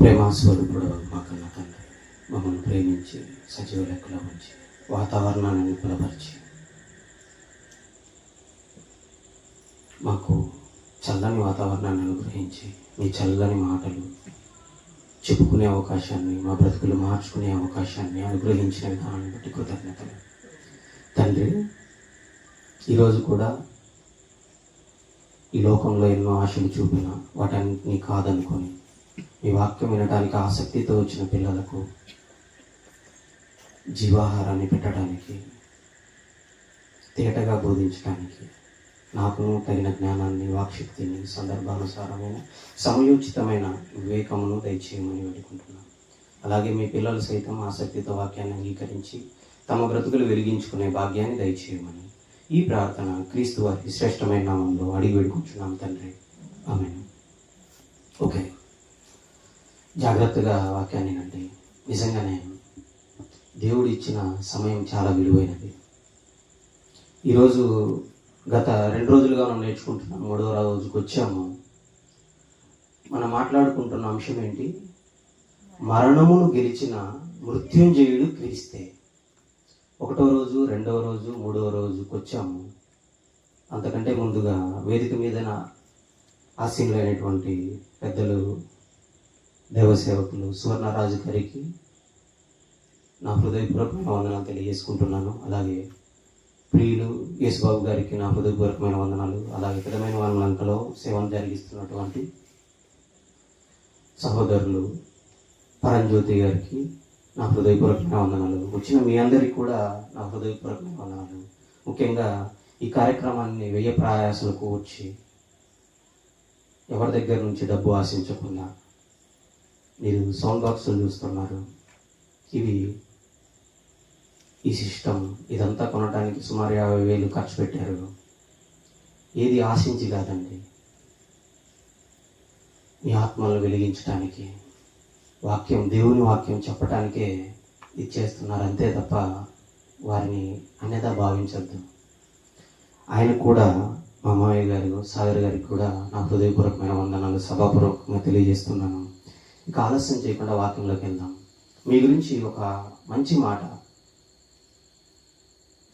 ప్రేమాస్వరూపుడు మా కన్న తండ్రి, మమ్మల్ని ప్రేమించి సజీవ లెక్కలో ఉంచి వాతావరణాన్ని విపులపరిచి మాకు చల్లని వాతావరణాన్ని అనుగ్రహించి మీ చల్లని మాటలు చెప్పుకునే అవకాశాన్ని, మా బ్రతుకులు మార్చుకునే అవకాశాన్ని అనుగ్రహించిన విధానాన్ని బట్టి కృతజ్ఞతలు తండ్రి. ఈరోజు కూడా ఈ లోకంలో ఎన్నో ఆశలు చూపిన వాటన్నిటినీ కాదనుకొని మీ వాక్యం వినడానికి ఆసక్తితో వచ్చిన పిల్లలకు జీవాహారాన్ని పెట్టడానికి, తేటగా బోధించడానికి నాకును తగిన జ్ఞానాన్ని, వాక్శక్తిని, సందర్భానుసారమైన సమయోచితమైన వివేకమును దయచేయమని వేడుకుంటున్నాను. అలాగే మీ పిల్లలు సైతం ఆసక్తితో వాక్యాన్ని అంగీకరించి తమ బ్రతుకులు వెలిగించుకునే భాగ్యాన్ని దయచేయమని ఈ ప్రార్థన క్రీస్తు వారి శ్రేష్టమైన నామంలో అడిగి వేడుకుంటున్నాం తండ్రి, ఆమేన్. ఓకే, జాగ్రత్తగా వాక్యాన్ని వినండి. నిజంగానే దేవుడు ఇచ్చిన సమయం చాలా విలువైనది. ఈరోజు గత 2 రోజులుగా మనం నేర్చుకుంటున్నాం, 3వ రోజుకి వచ్చాము. మనం మాట్లాడుకుంటున్న అంశం ఏంటి? మరణమును గెలిచిన మృత్యుంజయుడు క్రీస్తే. 1వ రోజు, 2వ రోజు, 3వ రోజుకి వచ్చాము. అంతకంటే ముందుగా వేదిక మీద ఆసీనులైనటువంటి పెద్దలు, దేవసేవకులు సువర్ణరాజు గారికి నా హృదయపూర్వకమైన వందనాలు తెలియజేసుకుంటున్నాను. అలాగే ప్రియులు యేసుబాబు గారికి నా హృదయపూర్వకమైన వందనాలు. అలాగే పెద్దమైన వందనంకలో సేవను జరిగిస్తున్నటువంటి సహోదరులు పరంజ్యోతి గారికి నా హృదయపూర్వకమైన వందనాలు. వచ్చిన మీ అందరికీ కూడా నా హృదయపూర్వకమైన వందనాలు. ముఖ్యంగా ఈ కార్యక్రమాన్ని వ్యయ ప్రయాసాలకు వచ్చి ఎవరి దగ్గర నుంచి డబ్బు ఆశించకుండా మీరు సౌండ్ బాక్సులు చూస్తున్నారు. ఇవి ఈ సిస్టమ్ ఇదంతా కొనడానికి సుమారు 50,000 ఖర్చు పెట్టారు. ఏది ఆశించి కాదండి, మీ ఆత్మలను వెలిగించడానికి, వాక్యం, దేవుని వాక్యం చెప్పడానికే ఇచ్చేస్తున్నారు అంతే తప్ప వారిని అన్యథా భావించద్దు. ఆయన కూడా మా మామయ్య గారు, సాగర్ గారికి కూడా నా హృదయపూర్వకమైన వందనాలు సభాపూర్వకంగా తెలియజేస్తున్నాను. ఇక ఆలస్యం చేయకుండా వాక్యంలోకి వెళ్దాం. మీ గురించి ఒక మంచి మాట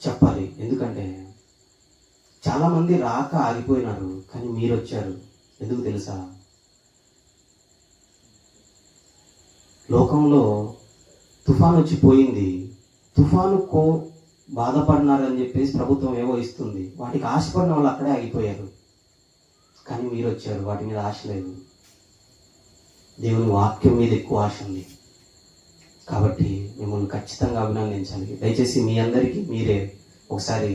చెప్పాలి. ఎందుకంటే చాలామంది రాక ఆగిపోయినారు, కానీ మీరు వచ్చారు. ఎందుకు తెలుసా? లోకంలో తుఫాను వచ్చి పోయింది. తుఫానుకో బాధపడినారని చెప్పేసి ప్రభుత్వం ఏవో ఇస్తుంది. వాటికి ఆశపడిన వాళ్ళు అక్కడే ఆగిపోయారు. కానీ మీరు వచ్చారు, వాటి మీద ఆశ లేదు. దేవుని వాక్యం మీద ఎక్కువ ఆశ ఉంది. కాబట్టి మిమ్మల్ని ఖచ్చితంగా అభినందించాలి. దయచేసి మీ అందరికీ మీరే ఒకసారి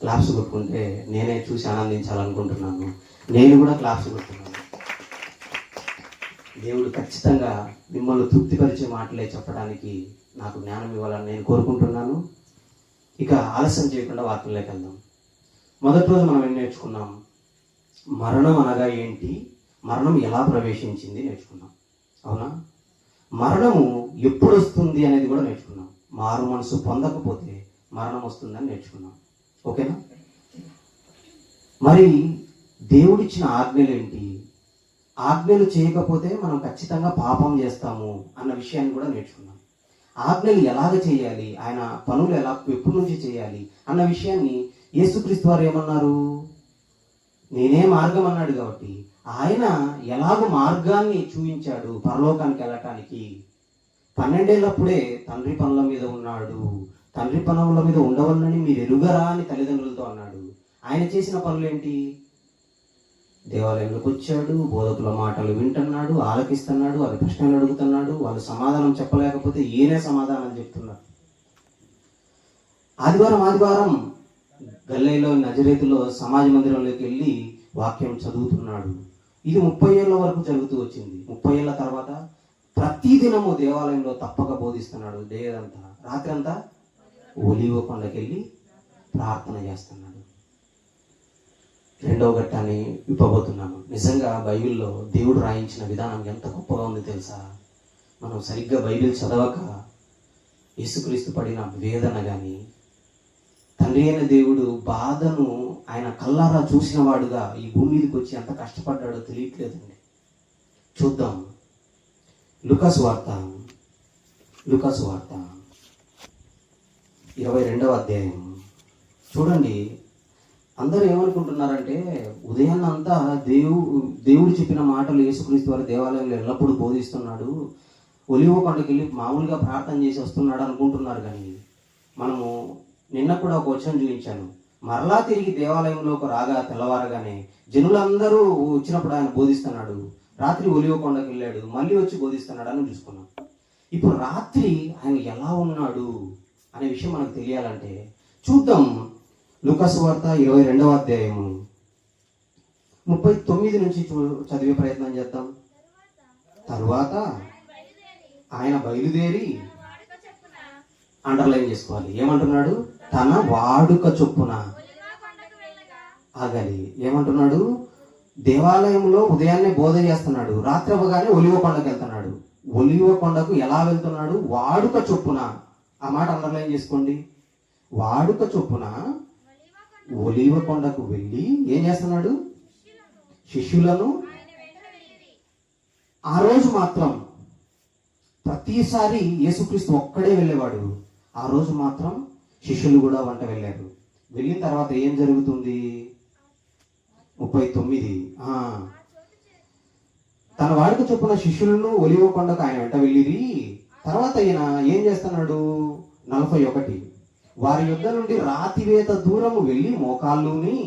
క్లాప్స్ కొట్టుకుంటే నేనే చూసి ఆనందించాలనుకుంటున్నాను. నేను కూడా క్లాప్స్ కొట్టుకున్నాను. దేవుడు ఖచ్చితంగా మిమ్మల్ని తృప్తిపరిచే మాటలే చెప్పడానికి నాకు జ్ఞానం ఇవ్వాలని నేను కోరుకుంటున్నాను. ఇక ఆలస్యం చేయకుండా వాక్యంలోకి వెళ్దాం. మొదటి రోజు మనం ఏం నేర్చుకున్నాం? మరణం అనగా ఏంటి, మరణం ఎలా ప్రవేశించింది నేర్చుకున్నాం. అవునా? మరణము ఎప్పుడు వస్తుంది అనేది కూడా నేర్చుకున్నాం. మారు మనసు పొందకపోతే మరణం వస్తుందని నేర్చుకున్నాం. ఓకేనా? మరి దేవుడిచ్చిన ఆజ్ఞలు ఏంటి? ఆజ్ఞలు చేయకపోతే మనం ఖచ్చితంగా పాపం చేస్తాము అన్న విషయాన్ని కూడా నేర్చుకున్నాం. ఆజ్ఞలు ఎలాగ చేయాలి, ఆయన పనులు ఎప్పటి నుంచి చేయాలి అన్న విషయాన్ని యేసుక్రీస్తు వారు ఏమన్నారు? నేనే మార్గం అన్నాడు. కాబట్టి ఆయన ఎలాగో మార్గాన్ని చూపించాడు పరలోకానికి వెళ్ళటానికి. 12 ఏళ్ళప్పుడే తండ్రి పనుల మీద ఉన్నాడు. తండ్రి పనుల మీద ఉండవలనని మీరు ఎరుగరా అని తల్లిదండ్రులతో అన్నాడు. ఆయన చేసిన పనులేంటి? దేవాలయంలోకి వచ్చాడు, బోధకుల మాటలు వింటున్నాడు, ఆలకిస్తున్నాడు, వారి ప్రశ్నలు అడుగుతున్నాడు. వాళ్ళు సమాధానం చెప్పలేకపోతే ఈయనే సమాధానం చెప్తున్నాడు. ఆదివారం గల్లీలో నజరేతులో సమాజ మందిరంలోకి వెళ్ళి వాక్యం చదువుతున్నాడు. ఇది 30 ఏళ్ళ వరకు జరుగుతూ వచ్చింది. 30 ఏళ్ళ తర్వాత ప్రతిదినము దేవాలయంలో తప్పక బోధిస్తున్నాడు. దేదంతా రాత్రి అంతా ఒలీవ కొండకెళ్ళి ప్రార్థన చేస్తున్నాడు. 2వ ఘట్టాన్ని విప్పబోతున్నాను. నిజంగా బైబిల్లో దేవుడు రాయించిన విధానం ఎంత గొప్పగా ఉంది తెలుసా? మనం సరిగ్గా బైబిల్ చదవక యేసుక్రీస్తు పడిన వేదన కానీ, తండ్రి అయిన దేవుడు బాధను ఆయన కల్లారా చూసిన వాడుగా ఈ భూమి మీదకి వచ్చి ఎంత కష్టపడ్డాడో తెలియట్లేదండి. చూద్దాం. లూకాసు వార్త 22వ అధ్యాయం చూడండి. అందరూ ఏమనుకుంటున్నారంటే ఉదయాన్నంతా దేవుడు చెప్పిన మాటలు యేసుక్రీస్తు వారి దేవాలయంలో ఎల్లప్పుడూ బోధిస్తున్నాడు, ఒలివ కొండకి వెళ్ళి మామూలుగా ప్రార్థన చేసి వస్తున్నాడు అనుకుంటున్నారు. కానీ మనము నిన్న కూడా ఒక వచనం చూపించాను. మరలా తిరిగి దేవాలయంలోకి రాగా తెల్లవారగానే జనులందరూ వచ్చినప్పుడు ఆయన బోధిస్తున్నాడు. రాత్రి ఒలివ కొండకి వెళ్ళాడు, మళ్ళీ వచ్చి బోధిస్తున్నాడు అని చూసుకున్నాం. ఇప్పుడు రాత్రి ఆయన ఎలా ఉన్నాడు అనే విషయం మనకు తెలియాలంటే చూద్దాం. లూకాసు వార్త 22వ అధ్యాయము 39 నుంచి చదివే ప్రయత్నం చేద్దాం. తరువాత ఆయన బయలుదేరి, అండర్లైన్ చేసుకోవాలి, ఏమంటున్నాడు? తన వాడుక చొప్పున ఆగలి. ఏమంటున్నాడు? దేవాలయంలో ఉదయాన్నే బోధ చేస్తున్నాడు, రాత్రి అవ్వగానే ఒలివ కొండకు వెళ్తున్నాడు. ఒలివ కొండకు ఎలా వెళ్తున్నాడు? వాడుక చొప్పున. ఆ మాట అండర్లైన్ చేసుకోండి. వాడుక చొప్పున ఒలివ కొండకు వెళ్ళి ఏం చేస్తున్నాడు? శిష్యులను. ఆ రోజు మాత్రం ప్రతిసారి యేసుక్రీస్తు ఒక్కడే వెళ్ళేవాడు. ఆ రోజు మాత్రం శిష్యులు కూడా వెంట వెళ్ళారు. వెళ్ళిన తర్వాత ఏం జరుగుతుంది? 39. తన వాడికి చొప్పున శిష్యులను ఒలివ కొండకు ఆయన వెంట వెళ్ళిరి. తర్వాత ఈయన ఏం చేస్తున్నాడు? 41. వారి యుద్ధ నుండి రాతివేత దూరము వెళ్ళి మోకాళ్ళుని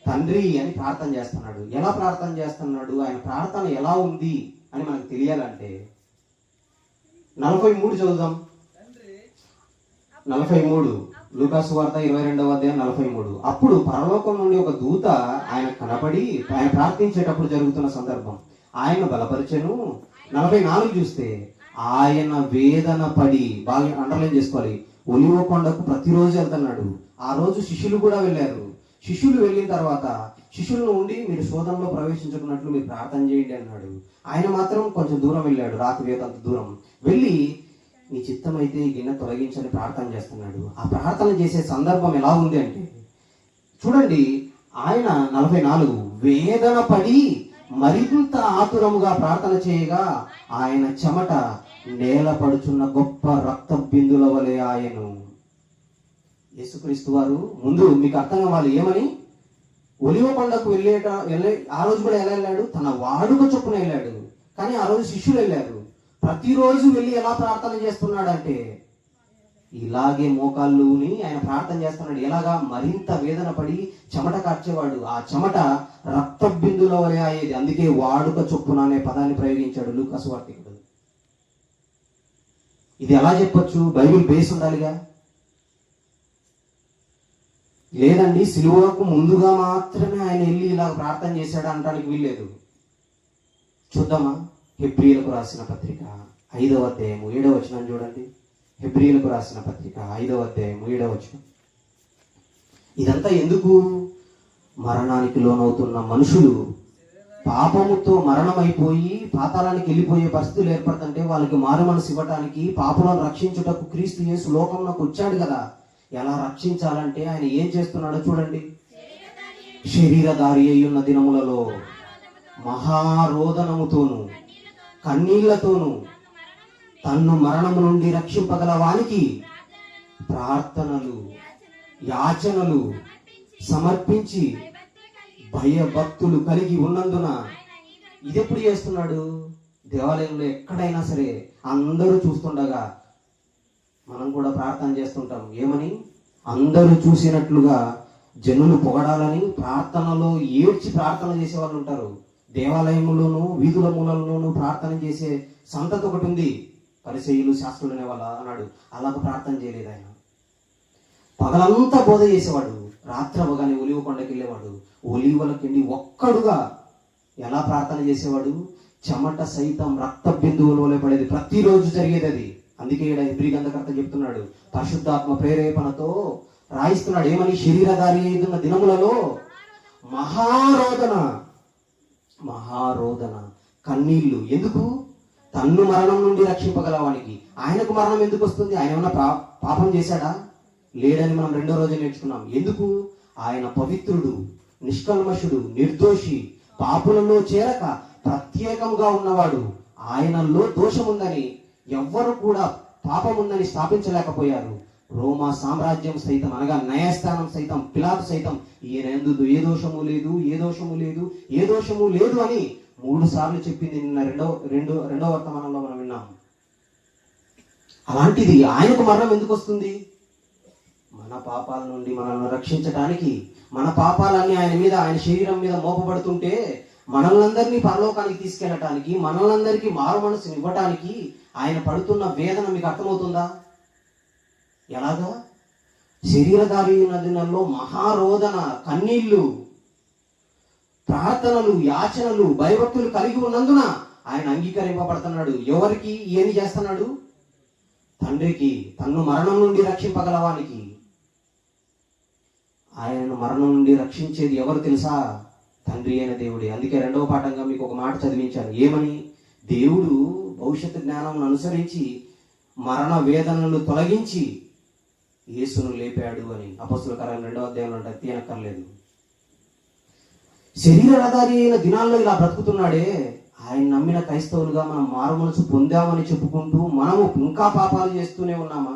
తండ్రి అని ప్రార్థన చేస్తున్నాడు. ఎలా ప్రార్థన చేస్తున్నాడు? ఆయన ప్రార్థన ఎలా ఉంది అని మనకు తెలియాలంటే 43 చదువుదాం. 43 లూకాసు వార్త 22వ అధ్యాయం 43. అప్పుడు పరలోకం నుండి ఒక దూత ఆయన కనపడి, ఆయన ప్రార్థించేటప్పుడు జరుగుతున్న సందర్భం, ఆయన బలపరిచెను. 44 చూస్తే ఆయన వేదన పడి, బాగా అండర్లైన్ చేసుకోవాలి, ఒలివ కొండకు ప్రతిరోజు వెళ్తున్నాడు. ఆ రోజు శిష్యులు కూడా వెళ్ళారు. శిష్యులు వెళ్ళిన తర్వాత శిష్యులను ఉండి మీరు శోధనలో ప్రవేశించుకున్నట్లు మీరు ప్రార్థన చేయండి అన్నాడు. ఆయన మాత్రం కొంచెం దూరం వెళ్ళాడు, రాత్రి వేతంత దూరం వెళ్ళి నీ చిత్తం అయితే ఈ గిన్నె తొలగించని ప్రార్థన చేస్తున్నాడు. ఆ ప్రార్థన చేసే సందర్భం ఎలా ఉంది అంటే చూడండి. ఆయన 44 వేదన పడి మరింత ఆతురముగా ప్రార్థన చేయగా ఆయన చెమట నేల పడుచున్న గొప్ప రక్త బిందుల వలె ఆయను. యేసుక్రీస్తు వారు ముందు మీకు అర్థం కావాలి ఏమని? ఒలివ కొండకు వెళ్ళే ఆ రోజు కూడా ఎలా వెళ్ళాడు? తన వాడుక చొప్పున వెళ్ళాడు. కానీ ఆ రోజు శిష్యులు వెళ్ళారు. ప్రతిరోజు వెళ్ళి ఎలా ప్రార్థన చేస్తున్నాడంటే ఇలాగే మోకాళ్ళుని ఆయన ప్రార్థన చేస్తున్నాడు. ఎలాగా? మరింత వేదన పడి చెమట కార్చేవాడు. ఆ చెమట రక్త బిందుల వలె అయ్యేది. అందుకే వాడుక చొప్పున అనే పదాన్ని ప్రయోగించాడు లూకాసు వార్తికుడు. ఇది ఎలా చెప్పొచ్చు? బైబిల్ బేస్ ఉండాలిగా. లేదండి సిలువకు ముందుగా మాత్రమే ఆయన వెళ్ళి ఇలా ప్రార్థన చేశాడు అనడానికి వీల్లేదు. చూద్దామా? హెబ్రీయులకు రాసిన పత్రిక 5వ అధ్యాయం 7వ వచనం చూడండి. హెబ్రీయులకు రాసిన పత్రిక 5వ అధ్యాయం 7వ వచనం. ఇదంతా ఎందుకు? మరణానికి లోనవుతున్న మనుషులు పాపముతో మరణమైపోయి పాతాళానికి వెళ్ళిపోయే పరిస్థితులు ఏర్పడుతుంటే వాళ్ళకి మారు మనసు ఇవ్వటానికి, పాపులను రక్షించుటకు క్రీస్తు యేసు లోకంలోకి వచ్చాడు కదా. ఎలా రక్షించాలంటే ఆయన ఏం చేస్తున్నాడో చూడండి. శరీరధారి అయ్యున్న దినములలో మహారోదనముతోను కన్నీళ్లతోను తన్ను మరణము నుండి రక్షింపగల వానికి ప్రార్థనలు యాచనలు సమర్పించి భయభక్తులు కలిగి ఉన్నందున ఇది ఎప్పుడు చేస్తున్నాడు? దేవాలయంలో ఎక్కడైనా సరే అందరూ చూస్తుండగా మనం కూడా ప్రార్థన చేస్తుంటాం. ఏమని? అందరూ చూసినట్లుగా జనులు పొగడాలని ప్రార్థనలో ఏడ్చి ప్రార్థన చేసే వాళ్ళు ఉంటారు. దేవాలయంలోనూ వీధుల మూలల్లోనూ ప్రార్థన చేసే సంతతి ఒకటి ఉంది. పరిసయ్యులు శాస్త్రులు అనే వాళ్ళ అన్నాడు. అలాగ ప్రార్థన చేయలేదు ఆయన. పగలంతా బోధ చేసేవాడు, రాత్రి అవగానే ఒలివ కొండకి వెళ్ళేవాడు. ఒలివలకెళ్ళి ఒక్కడుగా ఎలా ప్రార్థన చేసేవాడు? చెమట సైతం రక్త బిందువుల వలె పడేది. ప్రతిరోజు జరిగేది అది. అందుకే హెబ్రీ గ్రంథకర్త చెప్తున్నాడు, పరిశుద్ధాత్మ ప్రేరేపణతో రాయిస్తున్నాడు. ఏమని? శరీరధారి అయిన దినములలో మహారోదన కన్నీళ్లు. ఎందుకు? తన్ను మరణం నుండి రక్షింపగలవానికి. ఆయనకు మరణం ఎందుకు వస్తుంది? ఆయన ఏమన్నా పాపం చేశాడా? లేడని మనం 2వ రోజు నేర్చుకున్నాం. ఎందుకు? ఆయన పవిత్రుడు, నిష్కల్మషుడు, నిర్దోషి, పాపులలో చేరక ప్రత్యేకంగా ఉన్నవాడు. ఆయనలో దోషం ఉందని, ఎవ్వరు కూడా పాపం ఉందని స్థాపించలేకపోయారు. రోమా సామ్రాజ్యం సైతం, అనగా న్యాయస్థానం సైతం, పిలాతు సైతం ఈయన యందు ఏ దోషము లేదు, ఏ దోషము లేదు, ఏ దోషము లేదు అని 3 సార్లు చెప్పింది నిన్న రెండో వర్తమానంలో మనం విన్నాం. అలాంటిది ఆయనకు మరణం ఎందుకు వస్తుంది? మన పాపాల నుండి మనల్ని రక్షించడానికి, మన పాపాలన్నీ ఆయన మీద, ఆయన శరీరం మీద మోపబడుతుంటే మనల్నందరినీ పరలోకానికి తీసుకెళ్ళటానికి, మనల్నందరికీ మారు మనసుని ఇవ్వటానికి ఆయన పడుతున్న వేదన మీకు అర్థమవుతుందా? ఎలాగా? శరీరధారి దినాల్లో మహారోదన, కన్నీళ్లు, ప్రార్థనలు, యాచనలు, భయభక్తులు కలిగి ఉన్నందున ఆయన అంగీకరింపబడుతున్నాడు. ఎవరికి ఏమి చేస్తున్నాడు? తండ్రికి, తన్ను మరణం నుండి రక్షింపగలవానికి. ఆయనను మరణం నుండి రక్షించేది ఎవరు తెలుసా? తండ్రి అయిన దేవుడే. అందుకే 2వ పాఠంగా మీకు ఒక మాట చదివించాను. ఏమని? దేవుడు భవిష్యత్తు జ్ఞానం అనుసరించి మరణ వేదనలు తొలగించి యేసును లేపాడు అని అపొస్తలుల కార్యాలు 2వ అధ్యాయంలో అంటే తీయనక్కర్లేదు. శరీరధారి అయిన దినాల్లో ఇలా బ్రతుకుతున్నాడే, ఆయన నమ్మిన క్రైస్తవులుగా మనం మారు మనసు పొందామని చెప్పుకుంటూ మనము ఇంకా పాపాలు చేస్తూనే ఉన్నామా?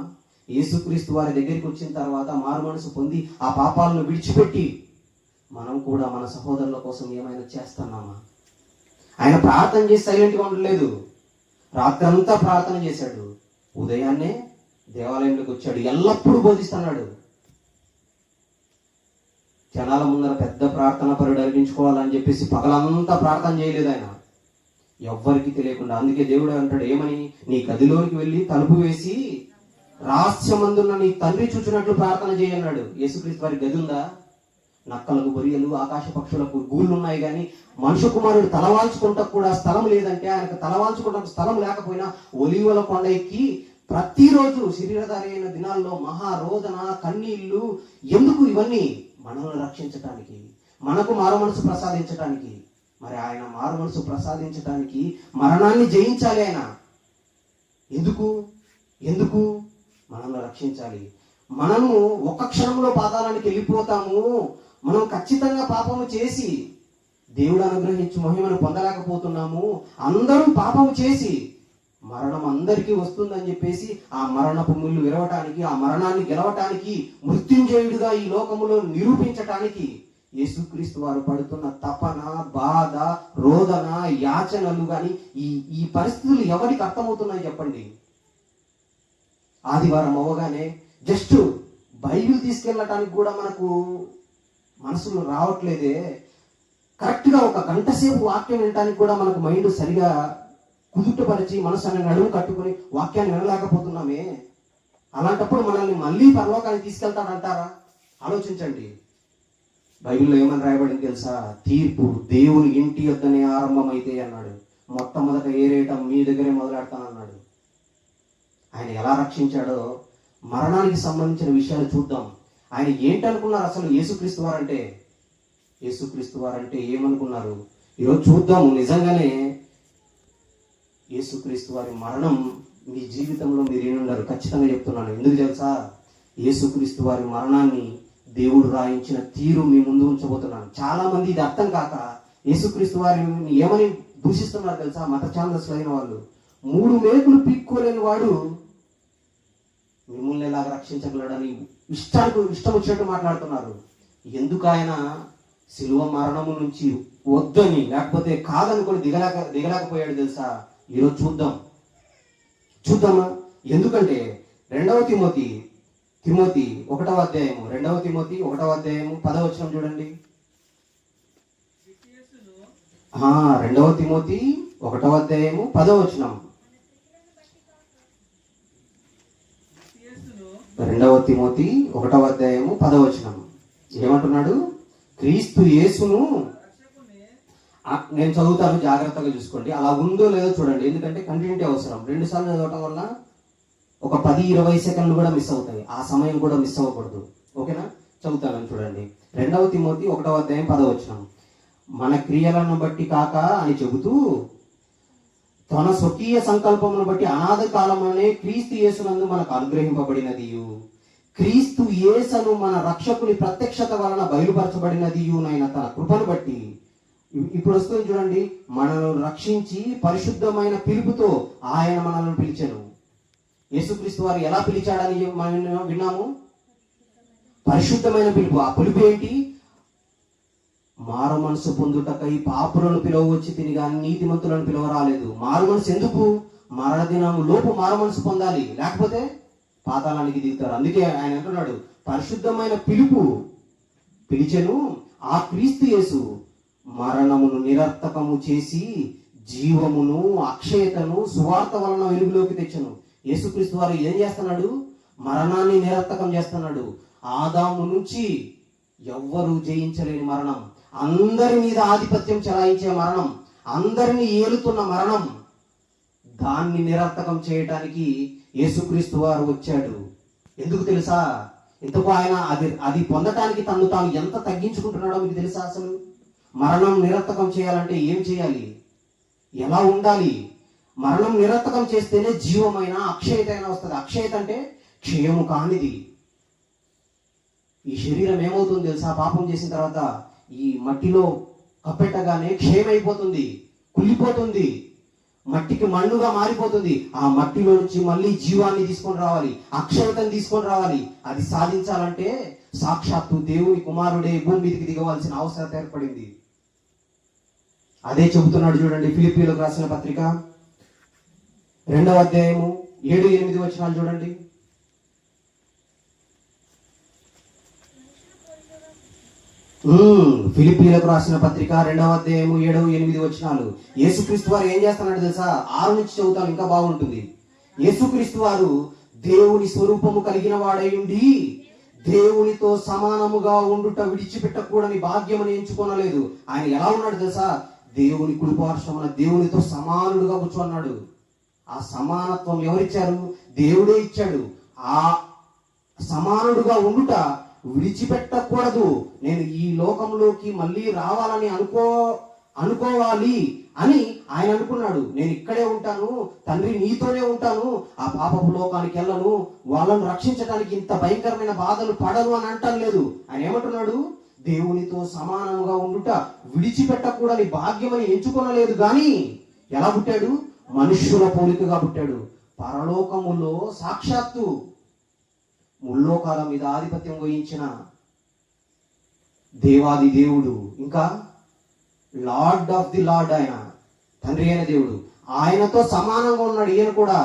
యేసుక్రీస్తు వారి దగ్గరికి వచ్చిన తర్వాత మారు మనసు పొంది ఆ పాపాలను విడిచిపెట్టి మనం కూడా మన సహోదరుల కోసం ఏమైనా చేస్తున్నామా? ఆయన ప్రార్థన చేసి సైలెంట్గా ఉండలేదు. రాత్రంతా ప్రార్థన చేశాడు. ఉదయాన్నే దేవాలయంలోకి వచ్చాడు. ఎల్లప్పుడూ బోధిస్తున్నాడు. జనాల ముందర పెద్ద ప్రార్థన పరుడు అనిపించుకోవాలని చెప్పేసి పగలంతా ప్రార్థన చేయలేదు ఆయన, ఎవ్వరికి తెలియకుండా. అందుకే దేవుడు అంటాడు ఏమని? నీ గదిలోనికి వెళ్ళి తలుపు వేసి రహస్యమందున్న నీ తండ్రి చూచినట్లు ప్రార్థన చేయన్నాడు. యేసుక్రీస్తు వారి గది ఉందా? నక్కలకు, బొరియలు, ఆకాశ పక్షులకు గూళ్ళు ఉన్నాయి, కానీ మనుష్య కుమారుడు తలవాల్చుకుంటా కూడా స్థలం లేదంటే, ఆయనకు తలవాల్చుకుంటా స్థలం లేకపోయినా ఒలీవల కొండ ఎక్కి ప్రతిరోజు శరీరధారి అయిన దినాల్లో మహారోదన, కన్నీళ్లు. ఎందుకు? ఇవన్నీ మనల్ని రక్షించటానికి, మనకు మారు మనసు ప్రసాదించటానికి. మరి ఆయన మారు మనసు ప్రసాదించటానికి మరణాన్ని జయించాలి ఆయన. ఎందుకు? మనల్ని రక్షించాలి. మనము ఒక్క క్షణంలో పాతాళానికి వెళ్ళిపోతాము. మనం ఖచ్చితంగా పాపము చేసి దేవుడు అనుగ్రహించి మహిమను పొందలేకపోతున్నాము. అందరూ పాపము చేసి మరణం అందరికీ వస్తుందని చెప్పేసి ఆ మరణపు ముళ్ళు విరవటానికి, ఆ మరణాన్ని గెలవటానికి, మృత్యుంజయుడిగా ఈ లోకములో నిరూపించటానికి యేసుక్రీస్తు వారు పడుతున్న తపన, బాధ, రోదన, యాచనలు కానీ ఈ పరిస్థితులు ఎవరికి అర్థమవుతున్నాయి చెప్పండి? ఆదివారం అవ్వగానే జస్ట్ బైబిల్ తీసుకెళ్ళటానికి కూడా మనకు మనసులో రావట్లేదే. కరెక్ట్గా 1 గంట సేపు వాక్యం వినటానికి కూడా మనకు మైండ్ సరిగా కుదుటపరిచి మనసు అనే నడుము కట్టుకుని వాక్యాన్ని వినలేకపోతున్నామే. అలాంటప్పుడు మనల్ని మళ్ళీ పరలోకానికి తీసుకెళ్తాడంటారా? ఆలోచించండి. బైబిల్లో ఏమని రాయబడింది తెలుసా? తీర్పు దేవుని ఇంటి యొద్దనే ఆరంభమైతే అన్నాడు. మొట్టమొదట ఏరేయటం మీ దగ్గరే మొదలెడతానన్నాడు. ఆయన ఎలా రక్షించాడో మరణానికి సంబంధించిన విషయాలు చూద్దాం. ఆయన ఏంటనుకున్నారు అసలు? యేసుక్రీస్తు వారంటే ఏమనుకున్నారు? ఈరోజు చూద్దాము. నిజంగానే యేసుక్రీస్తు వారి మరణం మీ జీవితంలో మీరు ఏనుండరు, ఖచ్చితంగా చెప్తున్నాను. ఎందుకు తెలుసా? యేసుక్రీస్తు వారి మరణాన్ని దేవుడు రాయించిన తీరు మీ ముందు ఉంచబోతున్నాను. చాలా మంది ఇది అర్థం కాక యేసుక్రీస్తు వారిని ఏమని దూషిస్తున్నారు తెలుసా? మత ఛాందస్సులు అయిన వాళ్ళు. 3 మేకులు పీక్కోలేని వాడు మిమ్మల్ని ఎలాగ రక్షించగలడని ఇష్టం వచ్చినట్టు మాట్లాడుతున్నారు. ఎందుకు ఆయన శిలువ మరణము నుంచి వద్దని, లేకపోతే కాదనుకొని దిగలేకపోయాడు తెలుసా? ఈరోజు చూద్దామా? ఎందుకంటే 2వ తిమోతి 1వ అధ్యాయము 2వ తిమోతి 1వ అధ్యాయము 10వ వచనం చూడండి. 2వ తిమోతి 1వ అధ్యాయము 10వ వచనం. 2వ తిమోతి 1వ అధ్యాయము 10వ వచనం ఏమంటున్నాడు? క్రీస్తు యేసును, నేను చదువుతాను, జాగ్రత్తగా చూసుకోండి. అలా ఉందో లేదో చూడండి, ఎందుకంటే కంటిన్యూటీ అవసరం. 2 సార్లు చదవటం వల్ల ఒక 10-20 సెకండ్లు కూడా మిస్ అవుతాయి. ఆ సమయం కూడా మిస్ అవ్వకూడదు. ఓకేనా? చదువుతాను చూడండి. 2వ తిమోతి 1వ అధ్యాయం 10వ వచనం. మన క్రియలను బట్టి కాక అని చెబుతూ తన స్వకీయ సంకల్పమును బట్టి అనాది కాలమనే క్రీస్తు యేసునందు మనకు అనుగ్రహింపబడినది, క్రీస్తు యేసును మన రక్షకుని ప్రత్యక్షత వలన బయలుపరచబడినది నైన తన కృపను బట్టి ఇప్పుడు వస్తుంది చూడండి, మనల్ని రక్షించి పరిశుద్ధమైన పిలుపుతో ఆయన మనల్ని పిలిచాను. యేసుక్రీస్తు వారు ఎలా పిలిచాడని మనం విన్నాము, పరిశుద్ధమైన పిలుపు. ఆ పిలుపు ఏంటి? మారు మనసు పొందుటకై పాపులను పిలవచ్చి తిని కానీ నీతిమంతులను పిలవ రాలేదు. మారు మనసు ఎందుకు? మరణదినం లోపు మారు మనసు పొందాలి, లేకపోతే పాతాళానికి దిగుతారు. అందుకే ఆయన అంటున్నాడు, పరిశుద్ధమైన పిలుపు పిలిచెను. ఆ క్రీస్తు యేసు మరణమును నిరర్థకము చేసి జీవమును అక్షయతను సువార్త వలన వెలుగులోకి తెచ్చను. యేసుక్రీస్తు వారు ఏం చేస్తున్నాడు? మరణాన్ని నిరర్థకం చేస్తున్నాడు. ఆదాము నుంచి ఎవ్వరూ జయించలేని మరణం, అందరి మీద ఆధిపత్యం చెలాయించే మరణం, అందరినీ ఏలుతున్న మరణం, దాన్ని నిరర్థకం చేయటానికి యేసుక్రీస్తు వారు వచ్చాడు. ఎందుకు తెలుసా? ఇంతకు ఆయన అది పొందటానికి తను తాను ఎంత తగ్గించుకుంటున్నాడో మీకు తెలుసా? అసలు మరణం నిరర్థకం చేయాలంటే ఏం చేయాలి, ఎలా ఉండాలి? మరణం నిరర్థకం చేస్తేనే జీవమైన అక్షయత అయినా వస్తుంది. అక్షయత అంటే క్షయము కానిది. ఈ శరీరం ఏమవుతుంది తెలుసా? పాపం చేసిన తర్వాత ఈ మట్టిలో కప్పెట్టగానే క్షయమైపోతుంది, కుళ్ళిపోతుంది, మట్టికి మన్నుగా మారిపోతుంది. ఆ మట్టిలో నుంచి మళ్ళీ జీవాన్ని తీసుకొని రావాలి, అక్షరతను తీసుకొని రావాలి. అది సాధించాలంటే సాక్షాత్తు దేవుని కుమారుడే భూమి మీదకి దిగవలసిన అవసరం ఏర్పడింది. అదే చెబుతున్నాడు చూడండి, ఫిలిప్పీలకు రాసిన పత్రిక 2వ అధ్యాయము 7-8 వచనాలు చూడండి. ఫిలిప్పీలకు రాసిన పత్రిక 2వ అధ్యాయము 7-8 వచనాలు. యేసుక్రీస్తు వారు ఏం చేస్తున్నాడు తెలుసా? 6 నుంచి చదువుతాను, ఇంకా బాగుంటుంది. యేసుక్రీస్తు వారు దేవుని స్వరూపము కలిగిన వాడయుండి దేవునితో సమానముగా ఉండుట విడిచిపెట్టకూడని భాగ్యమని ఎంచుకోనలేదు. ఆయన ఎలా ఉన్నాడు తెలుసా? దేవుని కుడిపార్శ్వమున దేవునితో సమానుడుగా కూర్చున్నాడు. ఆ సమానత్వం ఎవరిచ్చారు? దేవుడే ఇచ్చాడు. ఆ సమానుడుగా ఉండుట విడిచిపెట్టకూడదు. నేను ఈ లోకంలోకి మళ్ళీ రావాలని అనుకోవాలి అని ఆయన అనుకున్నాడు. నేను ఇక్కడే ఉంటాను, తండ్రి నీతోనే ఉంటాను, ఆ పాపపు లోకానికి వెళ్ళను, వాళ్ళను రక్షించడానికి ఇంత భయంకరమైన బాధలు పడను అని అంటాను లేదు. ఆయన ఏమంటున్నాడు? దేవునితో సమానంగా ఉండుట విడిచిపెట్టకూడని భాగ్యమని ఎంచుకొనలేదు. కానీ ఎలా పుట్టాడు? మనుష్యుల పోలికగా పుట్టాడు. పరలోకములో సాక్షాత్తు ముల్లోకాల మీద ఆధిపత్యం వహించిన దేవాది దేవుడు, ఇంకా లార్డ్ ఆఫ్ ది లార్డ్, ఆయన తండ్రి అయిన దేవుడు, ఆయనతో సమానంగా ఉన్నాడు. ఈయన కూడా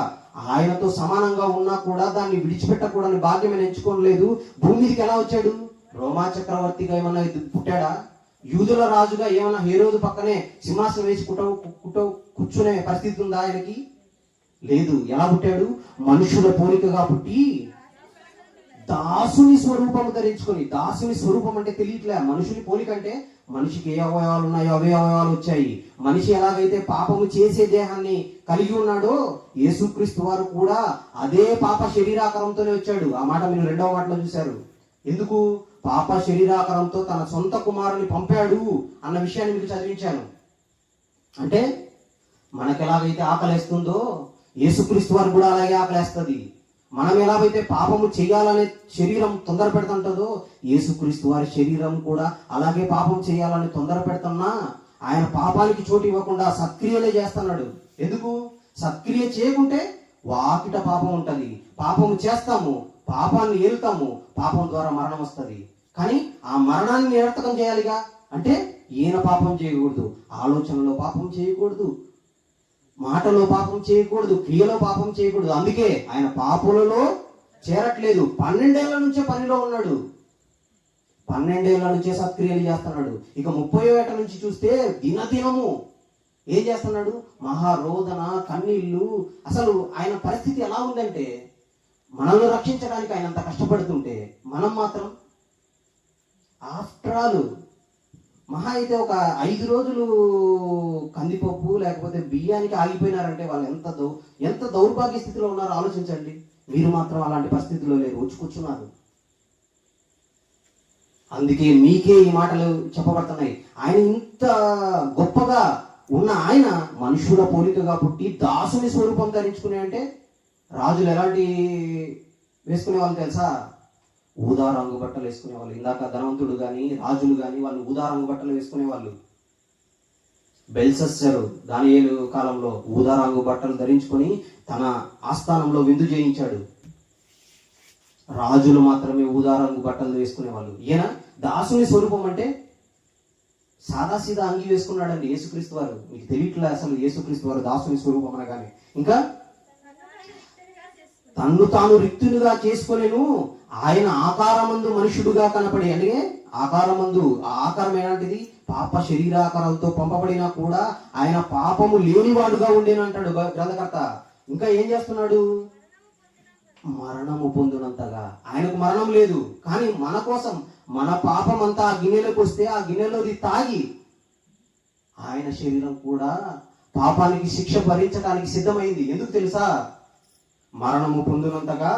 ఆయనతో సమానంగా ఉన్నా కూడా దాన్ని విడిచిపెట్టకూడని భాగ్యమని ఎంచుకోలేదు. భూమి మీదకి ఎలా వచ్చాడు? రోమా చక్రవర్తిగా ఏమన్నా పుట్టాడా? యూదుల రాజుగా ఏమన్నా హేరోదు పక్కనే సింహాసనం వేసి కూర్చునే పరిస్థితి ఉందా ఆయనకి? లేదు. ఎలా పుట్టాడు? మనుషుల పోలికగా పుట్టి దాసుని స్వరూపము ధరించుకొని. దాసుని స్వరూపం అంటే తెలియట్లే. మనుషుని పోలిక అంటే మనిషికి ఏ అవయవాలు ఉన్నాయో అవే అవయవాలు వచ్చాయి. మనిషి ఎలాగైతే పాపము చేసే దేహాన్ని కలిగి ఉన్నాడో యేసుక్రీస్తు వారు కూడా అదే పాప శరీరాకారంతోనే వచ్చాడు. ఆ మాట మీరు 2వ మాటలో చూశారు. ఎందుకు? పాప శరీరాకారంతో తన సొంత కుమారుని పంపాడు అన్న విషయాన్ని మీకు చదివించాను. అంటే మనకు ఎలాగైతే ఆకలేస్తుందో యేసుక్రీస్తు వారు కూడా అలాగే ఆకలేస్తుంది. మనం ఎలాగైతే పాపము చేయాలనే శరీరం తొందర పెడుతుంటుందో యేసుక్రీస్తు వారి శరీరం కూడా అలాగే పాపం చేయాలని తొందర పెడుతున్నా ఆయన పాపానికి చోటు ఇవ్వకుండా సత్క్రియలే చేస్తున్నాడు. ఎందుకు? సత్క్రియ చేయకుంటే వాకిట పాపం ఉంటుంది. పాపము చేస్తాము, పాపాన్ని ఏలుతాము, పాపం ద్వారా మరణం వస్తుంది. కానీ ఆ మరణాన్ని నిరర్థకం చేయాలిగా. అంటే ఈయన పాపం చేయకూడదు, ఆలోచనలో పాపం చేయకూడదు, మాటలో పాపం చేయకూడదు, క్రియలో పాపం చేయకూడదు. అందుకే ఆయన పాపులలో చేరట్లేదు. 12 ఏళ్ల నుంచే పనిలో ఉన్నాడు, 12 ఏళ్ల నుంచే సత్క్రియలు చేస్తున్నాడు. ఇక 30వ ఏట నుంచి చూస్తే దినదినము ఏం చేస్తున్నాడు? మహారోదన, కన్నీళ్ళు. అసలు ఆయన పరిస్థితి ఎలా ఉందంటే మనల్ని రక్షించడానికి ఆయన అంత కష్టపడుతుంటే మనం మాత్రం ఆఫ్టర్ ఆల్ మహా అయితే ఒక 5 రోజులు కందిపప్పు లేకపోతే బియ్యానికి ఆగిపోయినారంటే వాళ్ళు ఎంత దౌర్భాగ్య స్థితిలో ఉన్నారో ఆలోచించండి. మీరు మాత్రం అలాంటి పరిస్థితిలో లేరు, వచ్చి కూర్చున్నారు. అందుకే మీకే ఈ మాటలు చెప్పబడుతున్నాయి. ఆయన ఇంత గొప్పగా ఉన్న ఆయన మనుషుల పోలికగా పుట్టి దాసుని స్వరూపం ధరించుకునే. అంటే రాజులు ఎలాంటి వేసుకునే వాళ్ళు తెలుసా? ఊదా రంగు బట్టలు వేసుకునే వాళ్ళు. ఇందాక ధనవంతుడు కానీ రాజులు కానీ వాళ్ళు ఊదా రంగు బట్టలు వేసుకునే వాళ్ళు. బెల్షస్సరు దానియేలు కాలంలో ఊదా రంగు బట్టలు ధరించుకొని తన ఆస్థానంలో విందు చేయించాడు. రాజులు మాత్రమే ఊదా రంగు బట్టలు వేసుకునేవాళ్ళు. ఈయన దాసుని స్వరూపం అంటే సాదాసీదా అంగి వేసుకున్నాడండి యేసుక్రీస్తు వారు. మీకు తెలియట్లే అసలు యేసుక్రీస్తు వారు దాసుని స్వరూపం అనగానే. ఇంకా తన్ను తాను రిక్తునిగా చేసుకొనేను, ఆయన ఆకారమందు మనుషుడుగా కనపడి. అంటే ఆకారమందు, ఆ ఆకారం ఎలాంటిది? పాప శరీరాకారాలతో పంపబడినా కూడా ఆయన పాపము లేనివాడుగా ఉండేను అంటాడు గ్రంథకర్త. ఇంకా ఏం చేస్తున్నాడు? మరణము పొందినంతగా. ఆయనకు మరణం లేదు, కానీ మన కోసం మన పాపం అంతా ఆ గిన్నెలోకి వస్తే ఆ గిన్నెలోది తాగి ఆయన శరీరం కూడా పాపానికి శిక్ష భరించడానికి సిద్ధమైంది. ఎందుకు తెలుసా? మరణము పొందినంతగా.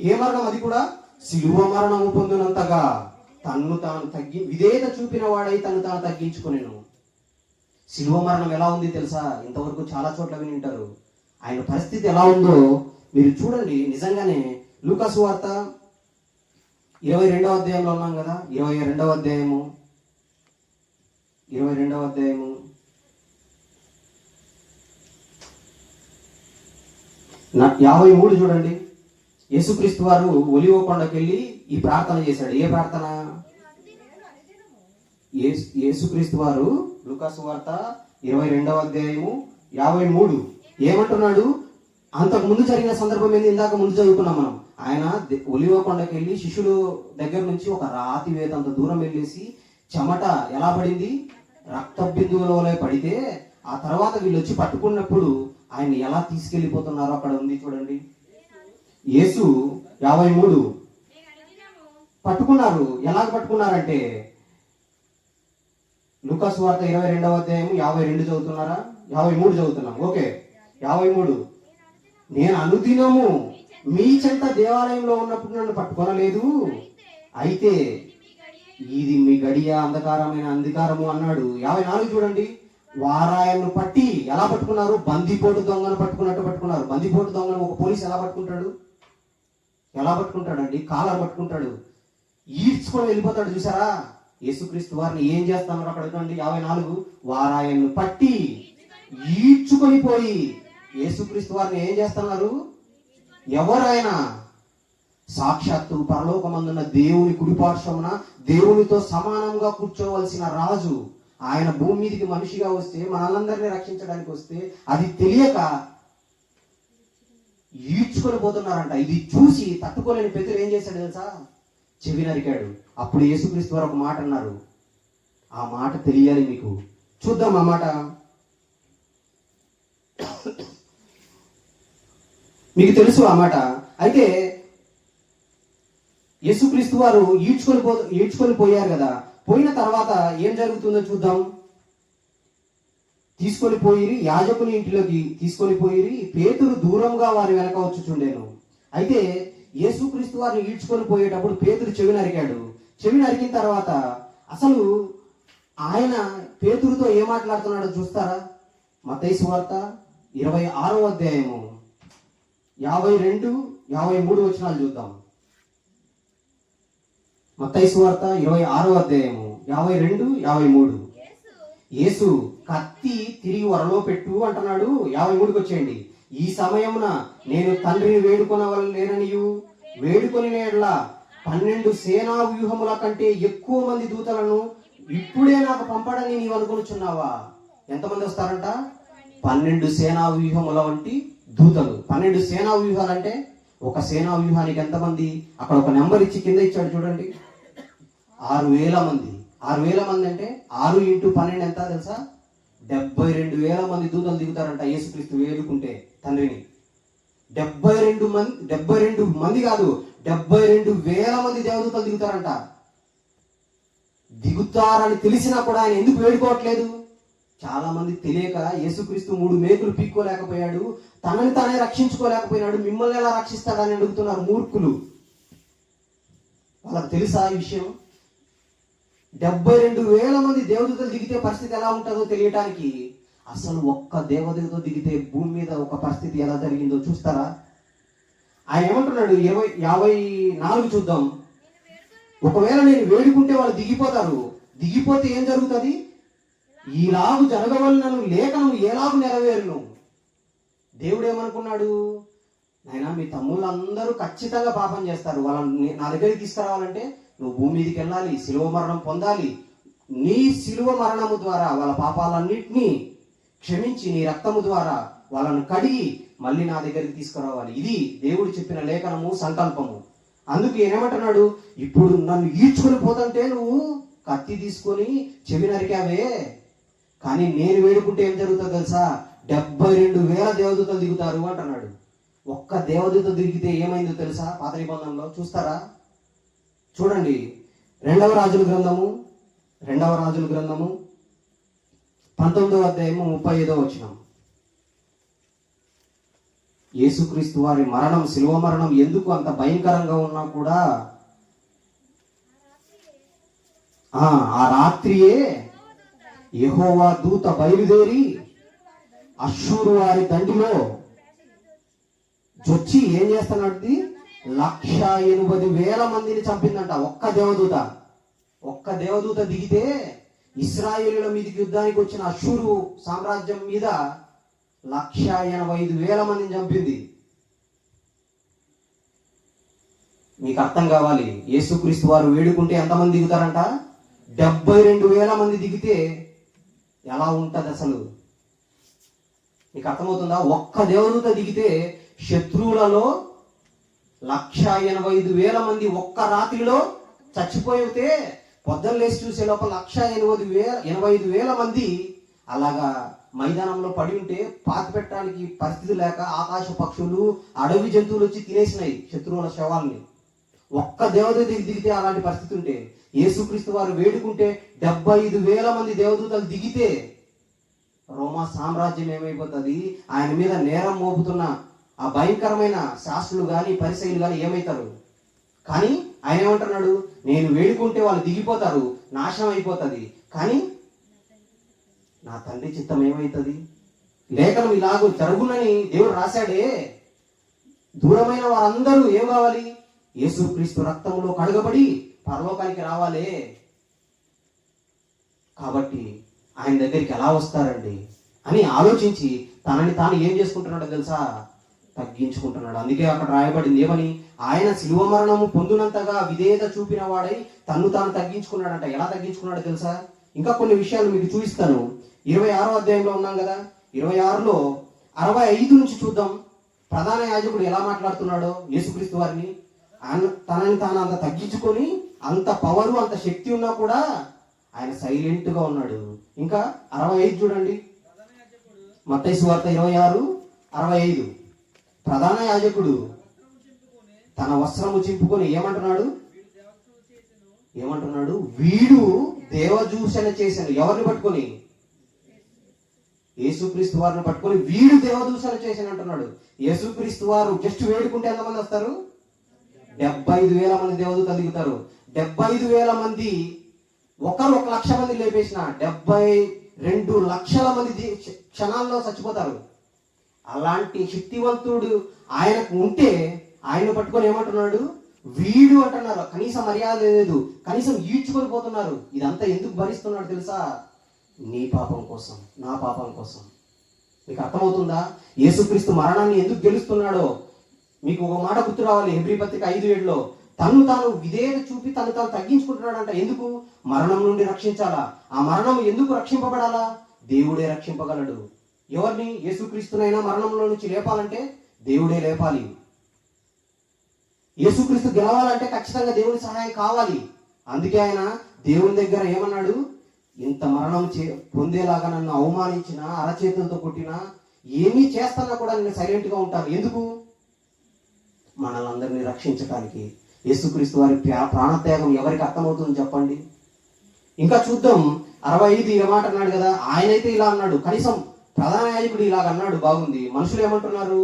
ఏ మరణం? అది కూడా శిలువ మరణము పొందినంతగా తన్ను తాను విధేయత చూపిన వాడై తను తాను తగ్గించుకునేను. శిలువ మరణం ఎలా ఉంది తెలుసా? ఇంతవరకు చాలా చోట్ల విని ఉంటారు. ఆయన పరిస్థితి ఎలా ఉందో మీరు చూడండి. నిజంగానే లూకా సువార్త 22వ అధ్యాయంలో ఉన్నాం కదా, 22వ అధ్యాయము 53 చూడండి. యేసుక్రీస్తు వారు ఒలివ కొండకి వెళ్ళి ఈ ప్రార్థన చేశాడు. ఏ ప్రార్థన? యేసుక్రీస్తు వారు లూకా సువార్త 22వ అధ్యాయము 53 ఏమంటున్నాడు? అంతకు ముందు జరిగిన సందర్భం ఏంది? ఇందాక ముందు చదువుకున్నాం మనం. ఆయన ఒలివ కొండకి వెళ్ళి శిష్యుల దగ్గర నుంచి ఒక రాతి వేతంత దూరం వెళ్ళేసి చెమట ఎలా పడింది? రక్త బిందువులలో పడితే ఆ తర్వాత వీళ్ళు వచ్చి పట్టుకున్నప్పుడు ఆయన ఎలా తీసుకెళ్లిపోతున్నారో అక్కడ ఉంది చూడండి. యేసు 53 పట్టుకున్నారు. ఎలాగ పట్టుకున్నారంటే లూకా సువార్త 22వ అధ్యాయం 52 చదువుతున్నారా? 53 చదువుతున్నాం. ఓకే, 53. నేను అనుదినము మీ చెంత దేవాలయంలో ఉన్నప్పుడు నన్ను పట్టుకొనలేదు, అయితే ఇది మీ గడియ అంధకారము అన్నాడు. 54 చూడండి. వారాయన్ను పట్టి ఎలా పట్టుకున్నారు? బందిపోటు దొంగను పట్టుకున్నట్టు పట్టుకున్నారు. బందిపోటు దొంగను ఒక పోలీసు ఎలా పట్టుకుంటాడు? అండి కాలర్ పట్టుకుంటాడు, ఈడ్చుకొని వెళ్ళిపోతాడు. చూసారా? యేసుక్రీస్తు వారిని ఏం చేస్తున్నారు అక్కడ? 54. వారాయన్ను పట్టి ఈడ్చుకొని పోయి యేసుక్రీస్తు వారిని ఏం చేస్తున్నారు? ఎవరైనా సాక్షాత్తు పరలోకమందున్న దేవుని కుడిపార్శ్వమున దేవునితో సమానంగా కూర్చోవలసిన రాజు ఆయన భూమి మీదకి మనిషిగా వస్తే, మనలందరినీ రక్షించడానికి వస్తే అది తెలియక ఈడ్చుకొని పోతున్నారంట. ఇది చూసి తట్టుకోలేని పేతురు ఏం చేశాడు తెలుసా? చెవి నరికాడు. అప్పుడు యేసుక్రీస్తు వారు ఒక మాట అన్నారు. ఆ మాట తెలియాలి మీకు. చూద్దాం ఆ మాట. మీకు తెలుసు ఆ మాట. అయితే యేసుక్రీస్తు వారు ఈడ్చుకొని పోయారు కదా. పోయిన తర్వాత ఏం జరుగుతుందో చూద్దాం. తీసుకొని పోయి యాజకుని ఇంటిలోకి తీసుకొని పోయి పేతురు దూరంగా వారి వెనక వచ్చుచుండెను. అయితే యేసుక్రీస్తు వారిని ఈడ్చుకొని పోయేటప్పుడు పేతురు చెవి నరికాడు. చెవి నరికిన తర్వాత అసలు ఆయన పేతురుతో ఏం మాట్లాడుతున్నాడో చూస్తారా? మత్తయి సువార్త 26వ అధ్యాయము 52, 53 వచనాలు చూద్దాం. మత్తయి సువార్త 26వ అధ్యాయము 52, 53. యేసు కత్తి తిరిగి వరలో పెట్టు అంటున్నాడు. 53కి వచ్చేయండి. ఈ సమయమున నేను తండ్రిని వేడుకొనవలెననియు వేడుకొని నేడ్లా 12 సేనా వ్యూహముల కంటే ఎక్కువ మంది దూతలను ఇప్పుడే నాకు పంపడని నీవు అనుకొనుచున్నావా? ఎంతమంది వస్తారంట? 12 సేనా వ్యూహముల వంటి దూతలు. 12 సేనా వ్యూహాలు అంటే ఒక సేనా వ్యూహానికి ఎంతమంది? అక్కడ ఒక నెంబర్ ఇచ్చి కింద ఇచ్చాడు చూడండి. 6,000 మంది. 6,000 మంది అంటే 6 × 12 ఎంత తెలుసా? 72,000 మంది దూతలు దిగుతారంట యేసుక్రీస్తు వేడుకుంటే తండ్రిని. 72 మంది కాదు, 72,000 మంది దేవదూతలు దిగుతారంట. దిగుతారని తెలిసినా కూడా ఆయన ఎందుకు వేడుకోవట్లేదు? చాలా మంది తెలియక యేసుక్రీస్తు 3 మేకులు పీక్కోలేకపోయాడు, తనని తానే రక్షించుకోలేకపోయినాడు, మిమ్మల్ని ఎలా రక్షిస్తాడని అడుగుతున్నారు మూర్ఖులు. వాళ్ళకి తెలుసా ఈ విషయం? 72,000 మంది దేవదూతలు దిగితే పరిస్థితి ఎలా ఉంటుందో తెలియటానికి అసలు ఒక్క దేవదూత దిగితే భూమి మీద ఒక పరిస్థితి ఎలా జరిగిందో చూస్తారా? ఆయన ఏమంటున్నాడు? 54 చూద్దాం. ఒకవేళ నేను వేడుకుంటే వాళ్ళు దిగిపోతారు. దిగిపోతే ఏం జరుగుతుంది? ఈలాగు జరగవలనను లేఖనము ఏలాగు నెరవేరును. దేవుడు ఏమనుకున్నాడు? నాయనా, మీ తమ్ముళ్ళందరూ ఖచ్చితంగా పాపం చేస్తారు, వాళ్ళని నా దగ్గరికి తీసుకురావాలంటే నువ్వు భూమి మీదకి వెళ్ళాలి, శిలువ మరణం పొందాలి. నీ శిలువ మరణము ద్వారా వాళ్ళ పాపాలన్నింటినీ క్షమించి నీ రక్తము ద్వారా వాళ్ళను కడిగి మళ్ళీ నా దగ్గరికి తీసుకురావాలి. ఇది దేవుడు చెప్పిన లేఖనము, సంకల్పము. అందుకు ఏమంటున్నాడు? ఇప్పుడు నన్ను ఈడ్చుకొని పోతుంటే నువ్వు కత్తి తీసుకొని చెవి నరికావే, కానీ నేను వేడుకుంటే ఏం జరుగుతుందో తెలుసా? 72,000 దేవదూతలు దిగుతారు అంటున్నాడు. ఒక్క దేవదూత దిగితే ఏమైందో తెలుసా? పాత నిబంధనలో చూస్తారా? చూడండి, 2వ రాజుల గ్రంథము 19వ అధ్యాయము 35వ వచనం. యేసుక్రీస్తు వారి మరణం, శిలువ మరణం ఎందుకు అంత భయంకరంగా ఉన్నా కూడా ఆ రాత్రియే యెహోవా దూత బయలుదేరి అష్షూరు వారి దండిలో జొచ్చి ఏం చేస్తున్నాడు? 180,000 మందిని చంపిందంట. ఒక్క దేవదూత దిగితే ఇశ్రాయేలుల మీదకి యుద్ధానికి వచ్చిన అష్షూరు సామ్రాజ్యం మీద 185,000 మందిని చంపింది. మీకు అర్థం కావాలి, యేసుక్రీస్తు వారు వేడుకుంటే ఎంతమంది దిగుతారంట? 72,000 మంది దిగితే ఎలా ఉంటది అసలు? మీకు అర్థమవుతుందా? ఒక్క దేవదూత దిగితే శత్రువులలో 185,000 మంది ఒక్క రాత్రిలో చచ్చిపోయితే పొద్దున్న లేచి చూసే లోపల 185,000 మంది అలాగా మైదానంలో పడి ఉంటే పాతి పెట్టడానికి పరిస్థితి లేక ఆకాశ పక్షులు, అడవి జంతువులు వచ్చి తినేసినాయి శత్రువుల శవాల్ని. ఒక్క దేవదూత దిగితే అలాంటి పరిస్థితి ఉంటే, యేసుక్రీస్తు వారు వేడుకుంటే 75,000 మంది దేవదూతలు దిగితే రోమా సామ్రాజ్యం ఏమైపోతుంది? ఆయన మీద నేరం మోపుతున్న ఆ భయంకరమైన శాస్త్రులు కానీ పరిసయ్యులు కానీ ఏమవుతారు? కానీ ఆయన ఏమంటున్నాడు? నేను వేడుకుంటే వాళ్ళు దిగిపోతారు, నాశనం అయిపోతుంది, కానీ నా తండ్రి చిత్తం ఏమవుతుంది? లేఖనం ఇలాగూ జరుగునని దేవుడు రాశాడే. దూరమైన వారందరూ ఏం కావాలి? యేసుక్రీస్తు రక్తంలో కడగబడి పరలోకానికి రావాలే. కాబట్టి ఆయన దగ్గరికి ఎలా వస్తారండి అని ఆలోచించి తనని తాను ఏం చేసుకుంటున్నాడో తెలుసా? తగ్గించుకుంటున్నాడు. అందుకే అక్కడ రాయబడింది ఏమని? ఆయన శిలువ మరణము పొందినంతగా విధేయత చూపిన వాడై తన్ను తాను తగ్గించుకున్నాడంట. ఎలా తగ్గించుకున్నాడో తెలుసా? ఇంకా కొన్ని విషయాలు మీకు చూపిస్తాను. 26వ అధ్యాయంలో ఉన్నాం కదా, 26లో 65 నుంచి చూద్దాం. ప్రధాన యాజకుడు ఎలా మాట్లాడుతున్నాడో యేసుక్రీస్తు వారిని. తనని తాను అంత తగ్గించుకొని, అంత పవరు, అంత శక్తి ఉన్నా కూడా ఆయన సైలెంట్ గా ఉన్నాడు. ఇంకా 65 చూడండి, మత్తయి సువార్త 26:65. ప్రధాన యాజకుడు తన వస్త్రము చింపుకొని ఏమంటున్నాడు? వీడు దేవదూషణ చేశాను. ఎవరిని పట్టుకొని? యేసుక్రీస్తు వారిని పట్టుకొని వీడు దేవదూషణ చేశాను అంటున్నాడు. యేసుక్రీస్తు వారు జస్ట్ వేడుకుంటే ఎంతమంది వస్తారు? 75,000 మంది దేవదూతలు దిగుతారు. 75,000 మంది, ఒకరు 1,00,000 మంది లేపేసిన 72 లక్షల మంది క్షణాల్లో చచ్చిపోతారు. అలాంటి శక్తివంతుడు ఆయనకు ఉంటే ఆయన పట్టుకొని ఏమంటున్నాడు? వీడు అంటున్నారు. కనీసం మర్యాద లేదు, కనీసం ఈడ్చుకొని పోతున్నారు. ఇదంతా ఎందుకు భరిస్తున్నాడు తెలుసా? నీ పాపం కోసం, నా పాపం కోసం. మీకు అర్థమవుతుందా? యేసుక్రీస్తు మరణాన్ని ఎందుకు గెలుస్తున్నాడో మీకు ఒక మాట గుర్తు రావాలి. హెబ్రీ పత్రిక 5:7లో తను తాను విధేయత చూపి తను తాను తగ్గించుకుంటున్నాడంట. ఎందుకు? మరణం నుండి రక్షించాలా. ఆ మరణం ఎందుకు రక్షింపబడాలా? దేవుడే రక్షింపగలడు. ఎవరిని? యేసుక్రీస్తునైనా మరణంలో నుంచి లేపాలంటే దేవుడే లేపాలి. యేసుక్రీస్తు గెలవాలంటే ఖచ్చితంగా దేవుని సహాయం కావాలి. అందుకే ఆయన దేవుని దగ్గర ఏమన్నాడు? ఇంత మరణం పొందేలాగా నన్ను అవమానించినా, అరచేతులతో కొట్టినా, ఏమీ చేస్తున్నా కూడా నేను సైలెంట్ గా ఉంటాను. ఎందుకు? మనలందరినీ రక్షించడానికి. యేసుక్రీస్తు వారి ప్రాణత్యాగం ఎవరికి అర్థమవుతుంది చెప్పండి? ఇంకా చూద్దాం. 65 ఈ మాట అన్నాడు కదా, ఆయనైతే ఇలా అన్నాడు. కనీసం ప్రధాన యాజకుడు ఇలాగ అన్నాడు, బాగుంది. మనుషులు ఏమంటున్నారు?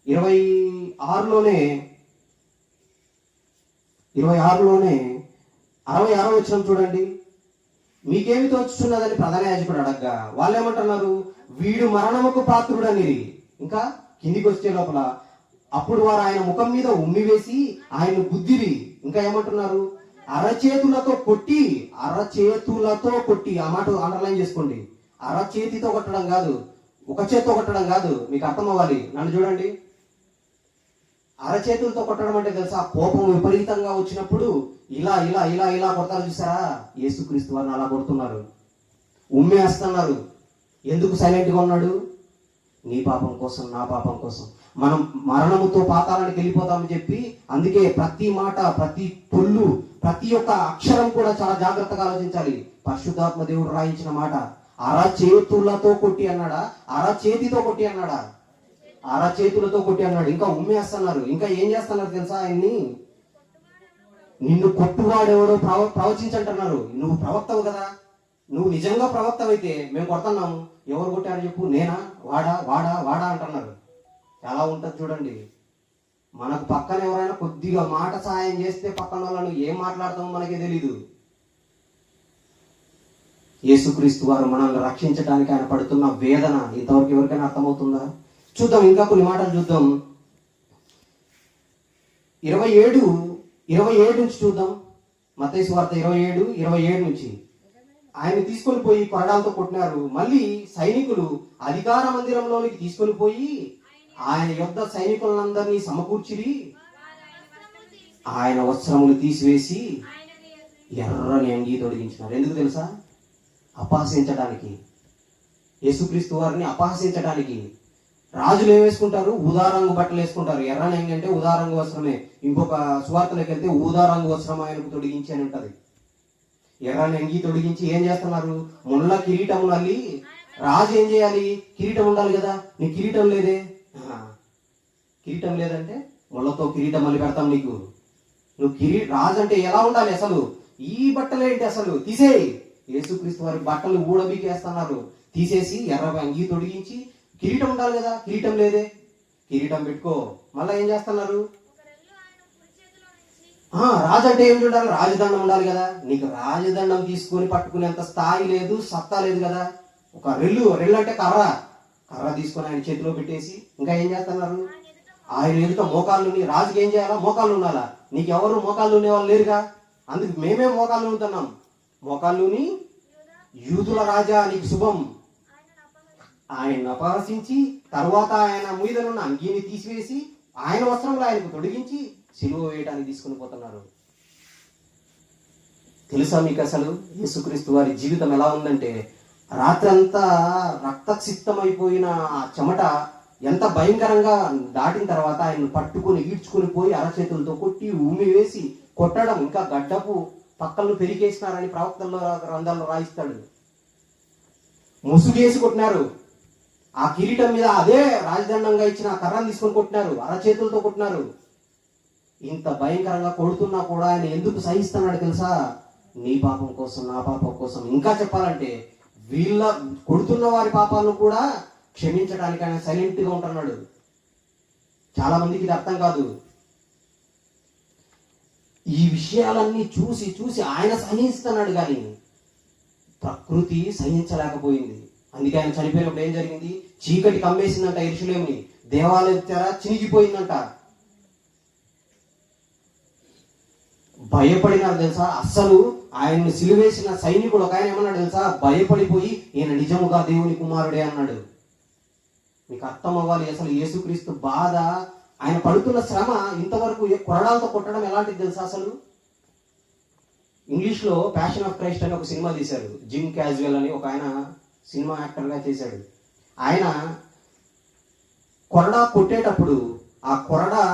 26లోనే 66వ వచనం చూడండి. మీకేమి తోచుతున్నదని ప్రధాన యాజకుడు అడగ్గా వాళ్ళు ఏమంటున్నారు? వీడు మరణముకు పాత్రుడని. ఇంకా కిందికి వచ్చే లోపల అప్పుడు వారు ఆయన ముఖం మీద ఉమ్మి వేసి ఆయన గుద్దిరి. ఇంకా ఏమంటున్నారు? అరచేతులతో కొట్టి, ఆ మాట అండర్లైన్ చేసుకోండి. అరచేతితో కొట్టడం కాదు, ఒక చేత్తో కొట్టడం కాదు. మీకు అర్థం అవ్వాలి. నన్ను చూడండి. అరచేతులతో కొట్టడం అంటే తెలుసా, కోపం విపరీతంగా వచ్చినప్పుడు ఇలా ఇలా ఇలా ఇలా కొడతారు చూసారా? యేసుక్రీస్తు వారిని అలా కొడుతున్నారు, ఉమ్మేస్తున్నారు. ఎందుకు సైలెంట్గా ఉన్నాడు? నీ పాపం కోసం, నా పాపం కోసం. మనం మరణముతో పాతాళానికి వెళ్ళిపోతామని చెప్పి, అందుకే ప్రతి మాట, ప్రతి పొల్లు, ప్రతి ఒక్క అక్షరం కూడా చాలా జాగ్రత్తగా ఆలోచించాలి. పరిశుద్ధాత్మ దేవుడు రాయించిన మాట. అరచేతులతో కొట్టి అన్నాడా? అరచేతితో కొట్టి అన్నాడా? అరచేతులతో కొట్టి అన్నాడు. ఇంకా ఉమ్మేస్తున్నారు. ఇంకా ఏం చేస్తున్నారు తెలుసా? ఆయన్ని, నిన్ను కొట్టువాడెవడో ప్రవచించంటున్నారు. నువ్వు ప్రవక్తవు కదా, నువ్వు నిజంగా ప్రవక్తవైతే మేము కొడుతున్నాము. ఎవరు కొట్టారు చెప్పు? నేనా? వాడా వాడా వాడా అంటున్నారు. ఎలా ఉంటుంది చూడండి. మనకు పక్కన ఎవరైనా కొద్దిగా మాట సహాయం చేస్తే పక్కన వాళ్ళను ఏం మాట్లాడతామో మనకే తెలీదు. యేసుక్రీస్తు వారు మనల్ని రక్షించడానికి ఆయన పడుతున్న వేదన ఇంతవరకు ఎవరికైనా అర్థమవుతుందా? చూద్దాం, ఇంకా కొన్ని మాటలు చూద్దాం. 27 నుంచి చూద్దాం. మత్తయి సువార్త 27 నుంచి. ఆయన తీసుకొని పోయి కొరడాలతో కొట్టినారు. మళ్ళీ సైనికులు అధికార మందిరంలోనికి తీసుకొని పోయి ఆయన యొద్ద సైనికులందరినీ సమకూర్చిరి. ఆయన వస్త్రములు తీసివేసి ఎర్రని అంగీ తొడిగించినారు. ఎందుకు తెలుసా? అపహసించడానికి, యేసుక్రీస్తు వారిని అపహసించడానికి. రాజులు ఏం వేసుకుంటారు? ఊదారంగు బట్టలు వేసుకుంటారు. ఎర్రని అంగి అంటే ఊదారంగు వస్త్రమే. ఇంకొక సువార్తలోకి వెళ్తే ఊదారంగు వస్త్రం ఆయనకు తొడిగించి అని ఉంటది. ఎర్రని అంగి తొడిగించి ఏం చేస్తున్నారు? ముళ్ళ కిరీటం అల్లి. రాజు ఏం చేయాలి? కిరీటం ఉండాలి కదా. నీ కిరీటం లేదే. కిరీటం లేదంటే ముళ్ళతో కిరీటం మళ్ళీ పెడతాం నీకు. నువ్వు రాజు అంటే ఎలా ఉండాలి అసలు? ఈ బట్టలేంటి అసలు? తీసేయి. యేసుక్రీస్తు వారి బట్టలు ఊడబీకేస్తున్నారు. తీసేసి ఎర్ర అంగి తొడిగించి, కిరీటం ఉండాలి కదా, కిరీటం లేదే. కిరీటం పెట్టుకో. మళ్ళీ ఏం చేస్తున్నారు? రాజు అంటే ఏమి ఉండాలి? రాజదండం ఉండాలి కదా. నీకు రాజదండం తీసుకొని పట్టుకునేంత స్థాయి లేదు, సత్తా లేదు కదా. ఒక రెల్లు అంటే కర్ర తీసుకొని ఆయన చేతిలో పెట్టేసి ఇంకా ఏం చేస్తున్నారు? ఆయన ఎదుట మోకాళ్ళు. రాజుకి ఏం చేయాలా? మోకాళ్ళు ఉండాలా. నీకెవరు మోకాళ్ళు ఉండేవాళ్ళు లేరుగా. అందుకు మేమే మోకాళ్ళు ఉంటున్నాం. మోకాళ్ళుని యూదుల రాజా నీకు శుభం. ఆయన అపహసించి తర్వాత ఆయన మీదనున్న అంగీని తీసివేసి ఆయన వస్త్రంలో ఆయనకు తొడిగించి సిలువ వేయడానికి తీసుకుని పోతున్నారు. తెలుసా మీకు అసలు యేసుక్రీస్తు వారి జీవితం ఎలా ఉందంటే, రాత్రంతా రక్తసిక్తమైపోయిన ఆ చెమట ఎంత భయంకరంగా దాటిన తర్వాత ఆయన పట్టుకుని ఈడ్చుకుని పోయి అరచేతులతో కొట్టి ఉమ్మి వేసి కొట్టడం, ఇంకా గడ్డపు పక్కలను పెరిగేసినారని ప్రవక్తల్లో గ్రంథాల్లో రాయిస్తాడు. ముసుగేసి కొట్టినారు. ఆ కిరీటం మీద అదే రాజదండంగా ఇచ్చిన ఆ కర్రను తీసుకొని కొట్టినారు, అరచేతులతో కొట్టినారు. ఇంత భయంకరంగా కొడుతున్నా కూడా ఆయన ఎందుకు సహిస్తున్నాడు తెలుసా? నీ పాపం కోసం, నా పాపం కోసం. ఇంకా చెప్పాలంటే వీళ్ళ కొడుతున్న వారి పాపాలను కూడా క్షమించడానికి ఆయన సైలెంట్ గా ఉంటున్నాడు. చాలా మందికి ఇది అర్థం కాదు. ఈ విషయాలన్నీ చూసి చూసి ఆయన సహిస్తున్నాడు, కానీ ప్రకృతి సహించలేకపోయింది. అందుకే ఆయన చనిపోయినప్పుడు ఏం జరిగింది? చీకటి కమ్మేసిందంట యెరూషలేముని. దేవాలయ తెర చినిగిపోయిందంట. భయపడినారు తెలుసా? అస్సలు ఆయన్ని సిలువేసిన సైనికుడు ఒక ఆయన ఏమన్నాడు తెలుసా? భయపడిపోయి ఈయన నిజముగా దేవుని కుమారుడే అన్నాడు. మీకు అర్థం అవ్వాలి అసలు యేసుక్రీస్తు బాధ, ఆయన పడుతున్న శ్రమ. ఇంతవరకు కొరడాలతో కొట్టడం ఎలాంటిది తెలుసా? అసలు ఇంగ్లీష్ లో ప్యాషన్ ఆఫ్ క్రైస్ట్ అని ఒక సినిమా తీశారు. జిమ్ క్యాజువల్ అని ఒక ఆయన సినిమా యాక్టర్ గా చేశాడు. ఆయన కొరడా కొట్టేటప్పుడు ఆ కొరడా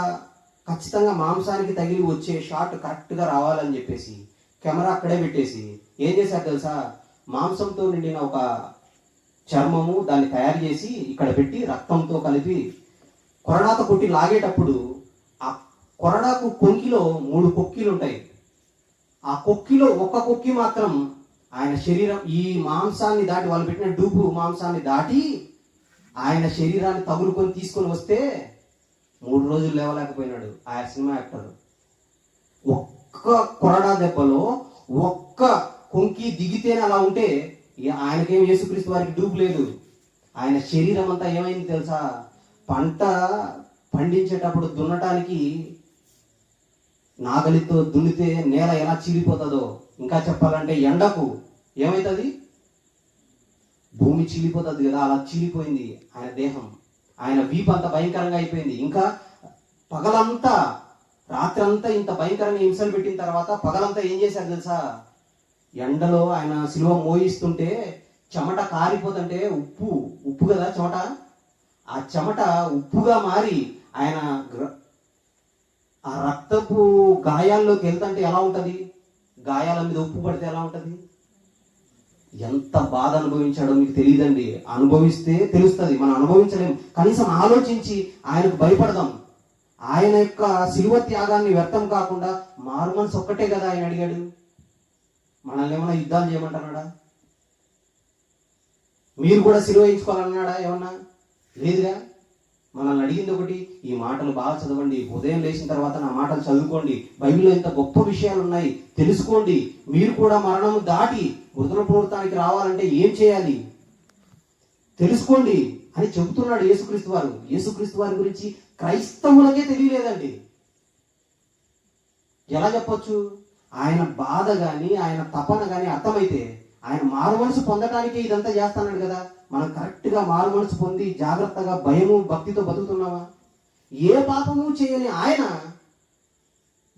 ఖచ్చితంగా మాంసానికి తగిలి వచ్చే షాట్ కరెక్ట్ గా రావాలని చెప్పేసి కెమెరా అక్కడే పెట్టేసి ఏం చేశారు తెలుసా? మాంసంతో నిండిన ఒక చర్మము దాన్ని తయారు చేసి ఇక్కడ పెట్టి రక్తంతో కలిపి కొరడాతో కొట్టి లాగేటప్పుడు ఆ కొరడాకు కొంకిలో 3 కొక్కిలు ఉంటాయి. ఆ కొక్కిలో ఒక్క కొక్కి మాత్రం ఆయన శరీరం, ఈ మాంసాన్ని దాటి, వాళ్ళు పెట్టిన డూపు మాంసాన్ని దాటి ఆయన శరీరాన్ని తగులుకొని తీసుకొని వస్తే 3 రోజులు లేవలేకపోయినాడు ఆ సినిమా యాక్టర్. ఒక్క కొరడా దెబ్బలో ఒక్క కొంకి దిగితేనే అలా ఉంటే ఆయనకేం యేసుక్రీస్తు వారికి డూపు లేదు. ఆయన శరీరం అంతా ఏమైంది తెలుసా? పంట పండించేటప్పుడు దున్నటానికి నాగలితో దున్నితే నేల ఎలా చీలిపోతుందో, ఇంకా చెప్పాలంటే ఎండకు ఏమవుతుంది, భూమి చీలిపోతుంది కదా, అలా చీలిపోయింది ఆయన దేహం. ఆయన వీపు అంత భయంకరంగా అయిపోయింది. ఇంకా పగలంతా, రాత్రంతా ఇంత భయంకరంగా హింసలు పెట్టిన తర్వాత పగలంతా ఏం చేశారు తెలుసా? ఎండలో ఆయన సిలువ మోయిస్తుంటే చెమట కారిపోతుంటే, ఉప్పు కదా చెమట, ఆ చెమట ఉప్పుగా మారి ఆయన ఆ రక్తపు గాయాల్లోకి వెళ్తుంటే ఎలా ఉంటది, గాయాల మీద ఉప్పు పడితే ఎలా ఉంటది, ఎంత బాధ అనుభవించాడో మీకు తెలియదండి. అనుభవిస్తే తెలుస్తుంది, మనం అనుభవించలేం. కనీసం ఆలోచించి ఆయనకు భయపడదాం. ఆయన యొక్క శిలువ త్యాగాన్ని వ్యర్థం కాకుండా మారు మనసు ఒక్కటే కదా ఆయన అడిగాడు. మనల్ని ఏమన్నా యుద్ధాలు చేయమంటున్నాడా? మీరు కూడా శిలువ వేయించుకోవాలన్నాడా? ఏమన్నా లేదుగా. మనల్ని అడిగింది ఒకటి, ఈ మాటలు బాగా చదవండి, ఉదయం లేచిన తర్వాత నా మాటలు చదువుకోండి, బైబిల్లో ఇంత గొప్ప విషయాలు ఉన్నాయి తెలుసుకోండి, మీరు కూడా మరణం దాటి మృతుల పునరుత్థానానికి రావాలంటే ఏం చేయాలి తెలుసుకోండి అని చెబుతున్నాడు యేసుక్రీస్తు వారు. యేసుక్రీస్తు వారి గురించి క్రైస్తవులకే తెలియలేదండి. ఎలా చెప్పొచ్చు? ఆయన బాధ కానీ ఆయన తపన కానీ అర్థమైతే ఆయన మారు మనసు పొందటానికే ఇదంతా చేస్తున్నాడు కదా. మనం కరెక్ట్గా మారు మనసు పొంది జాగ్రత్తగా భయము భక్తితో బతుకుతున్నావా? ఏ పాపము చేయని ఆయన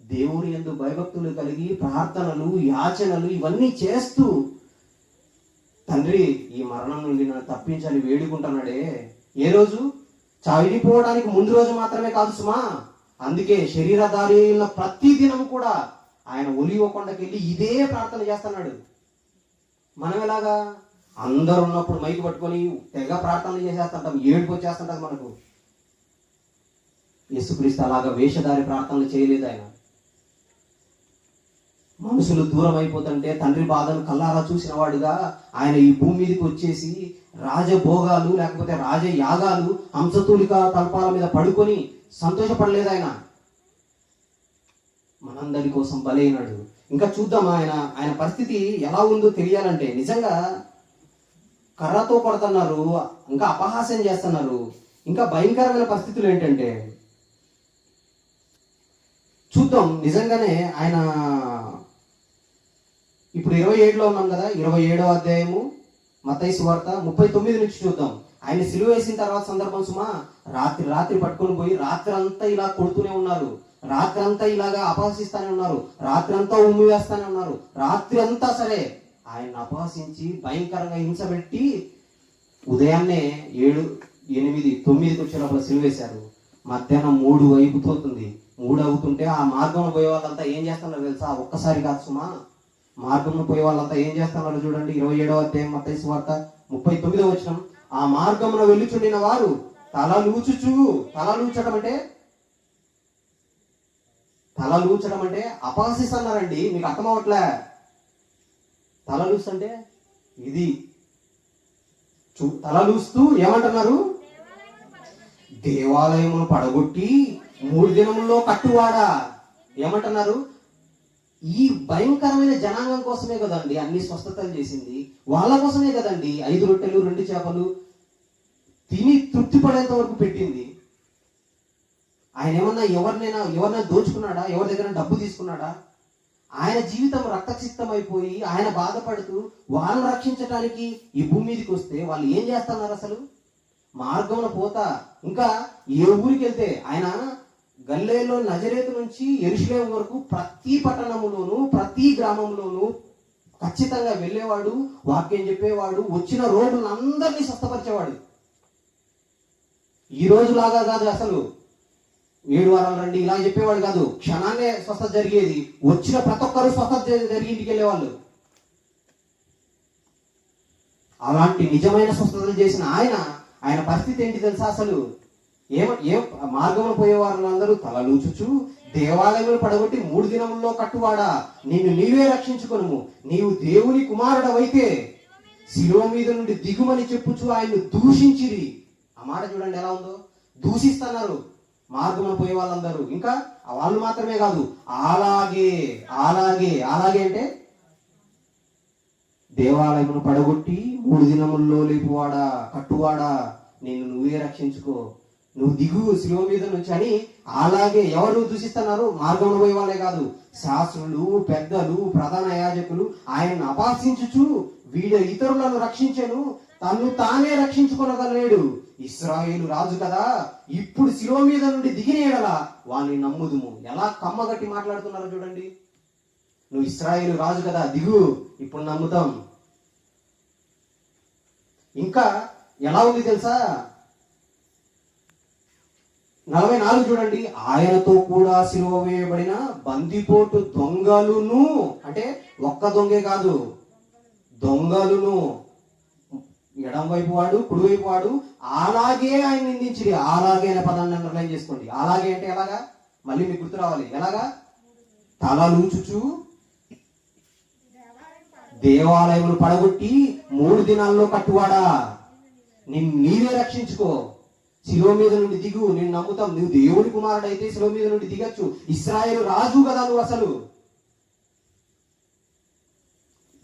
దేవుని యందు భయభక్తులు కలిగి ప్రార్థనలు యాచనలు ఇవన్నీ చేస్తూ, తండ్రి ఈ మరణం నుండి నన్ను తప్పించని వేడుకుంటున్నాడే. ఏ రోజు? చనిపోవడానికి ముందు రోజు మాత్రమే కాదు సుమా. అందుకే శరీరధారి అయిన ప్రతి దినం కూడా ఆయన ఒలివ కొండకి వెళ్ళి ఇదే ప్రార్థన చేస్తున్నాడు. మనం ఎలాగా? అందరు ఉన్నప్పుడు మైకు పట్టుకొని తెగ ప్రార్థనలు చేసేస్తుంటాం, ఏడుపు వచ్చేస్తుంటది మనకు. యేసుక్రీస్తు అలాగా వేషధారి ప్రార్థనలు చేయలేదు. ఆయన మనుషులు దూరం అయిపోతుంటే తండ్రి బాధను కల్లారా చూసిన వాడుగా ఆయన ఈ భూమి మీదకి వచ్చేసి రాజభోగాలు లేకపోతే రాజయాగాలు హంసతూలిక తల్పాల మీద పడుకొని సంతోషపడలేదు. ఆయన మనందరి కోసం బలైనాడు. ఇంకా చూద్దాం ఆయన పరిస్థితి ఎలా ఉందో తెలియాలంటే, నిజంగా కర్రతో కొడుతున్నారు, ఇంకా అపహాస్యం చేస్తున్నారు. ఇంకా భయంకరమైన పరిస్థితులు ఏంటంటే చూద్దాం. నిజంగానే ఆయన ఇప్పుడు 27లో ఉన్నాం కదా, 27వ అధ్యాయము మత్తయి సువార్త 39 నుంచి చూద్దాం. ఆయన సిలువ వేసిన తర్వాత సందర్భం సుమా, రాత్రి పట్టుకొని పోయి రాత్రి అంతా ఇలా కొడుతూనే ఉన్నారు, రాత్రి అంతా ఇలాగా అపహసిస్తానే ఉన్నారు, రాత్రి అంతా ఉమ్మి వేస్తానే ఉన్నారు. రాత్రి అంతా సరే ఆయన అపహసించి భయంకరంగా హింస పెట్టి ఉదయాన్నే 7, 8, 9కి వచ్చేటప్పుడు సిలువ వేశారు. మధ్యాహ్నం 3 అయిపోతుంది. 3 అవుతుంటే ఆ మార్గంలో పోయే వాళ్ళంతా ఏం చేస్తున్నారు తెలుసా? ఒక్కసారి కాదు సుమా, మార్గంలో పోయే వాళ్ళంతా ఏం చేస్తున్నారు చూడండి. 27వ అధ్యాయం మత్తయి సువార్త 39వ వచనం. ఆ మార్గంలో వెళ్ళుచుండిన వారు తల లూచడం అంటే అపహసిస్తున్నారండి. మీకు అర్థం అవట్లే? తల లూస్తుంటే ఇది తల లూస్తూ ఏమంటున్నారు? దేవాలయమును పడగొట్టి 3 దినముల్లో కట్టువాడా. ఏమంటున్నారు? ఈ భయంకరమైన జనాంగం కోసమే కదండి అన్ని స్వస్థతలు చేసింది. వాళ్ళ కోసమే కదండి 5 రొట్టెలు 2 చేపలు తిని తృప్తి పడేంత వరకు పెట్టింది. ఆయన ఎవరినైనా దోచుకున్నాడా? ఎవరి దగ్గర డబ్బు తీసుకున్నాడా? ఆయన జీవితం రక్తసిక్తం అయిపోయి ఆయన బాధపడుతూ వాళ్ళని రక్షించడానికి ఈ భూమి మీదకి వస్తే వాళ్ళు ఏం చేస్తున్నారు? అసలు మార్గంలో పోతా ఇంకా ఏ ఊరికి వెళ్తే ఆయన గల్లేలో నజరేతు నుంచి యెరూషలేము వరకు ప్రతి పట్టణంలోనూ ప్రతి గ్రామంలోనూ ఖచ్చితంగా వెళ్ళేవాడు, వాక్యం చెప్పేవాడు, వచ్చిన రోగులను అందరినీ స్వస్థపరిచేవాడు. ఈ రోజులాగా కాదు, అసలు 7 వారాలు రండి ఇలా చెప్పేవాడు కాదు. క్షణాన్నే స్వస్థత జరిగేది. వచ్చిన ప్రతి ఒక్కరు స్వస్థత జరిగి ఇంటికి వెళ్ళేవాళ్ళు. అలాంటి నిజమైన స్వస్థతలు చేసిన ఆయన పరిస్థితి ఏంటి తెలుసా? అసలు మార్గంలో పోయే వారందరూ తలలూచుచు దేవాలయములు పడగొట్టి 3 దినముల్లో కట్టువాడా, నిన్ను నీవే రక్షించుకొనుము, నీవు దేవుని కుమారుడవైతే శిలువ మీద నుండి దిగుమని చెప్పుచు ఆయన్ను దూషించిరి. ఆ మాట చూడండి ఎలా ఉందో. దూషిస్తున్నారు మార్గంలో పోయే వాళ్ళందరూ. ఇంకా వాళ్ళు మాత్రమే కాదు, అలాగే అంటే దేవాలయమును పడగొట్టి 3 దినముల్లో లేపువాడా, కట్టువాడా, నిన్ను నువ్వే రక్షించుకో, నువ్వు దిగు శిలువ మీద నుంచి అని అలాగే ఎవరు దూషిస్తున్నారు? మార్గంలో పోయే వాళ్ళే కాదు, శాస్త్రులు, పెద్దలు, ప్రధాన యాజకులు ఆయన్ని అపహసించుచు వీడు ఇతరులను రక్షించను, తను తానే రక్షించుకొనగలేడు, ఇశ్రాయేలు రాజు కదా, ఇప్పుడు శిలువ మీద నుండి దిగిన ఎడల వాణ్ణి నమ్ముదుము. ఎలా కమ్మగట్టి మాట్లాడుతున్నారో చూడండి. నువ్వు ఇశ్రాయేలు రాజు కదా, దిగు, ఇప్పుడు నమ్ముతాం. ఇంకా ఎలా ఉంది తెలుసా? 44 చూడండి. ఆయనతో కూడా సిలువ వేయబడిన బందిపోటు దొంగలును, అంటే ఒక్క దొంగే కాదు, దొంగలును, ఎడం వైపు వాడు, కుడివైపు వాడు, అలాగే ఆయన నిందించి, అలాగే అనే పదాన్ని అండర్లైన్ చేసుకోండి. అలాగే అంటే ఎలాగా? మళ్ళీ మీకు గుర్తు రావాలి. ఎలాగా? తలలూచుచు దేవాలయములు పడగొట్టి 3 దినాల్లో కట్టువాడా, నీవే రక్షించుకో, శిలువ మీద నుండి దిగు, నేను నమ్ముతాం, నువ్వు దేవుడి కుమారుడు అయితే శిలువ మీద నుండి దిగచ్చు, ఇశ్రాయేలు రాజు కదా నువ్వు. అసలు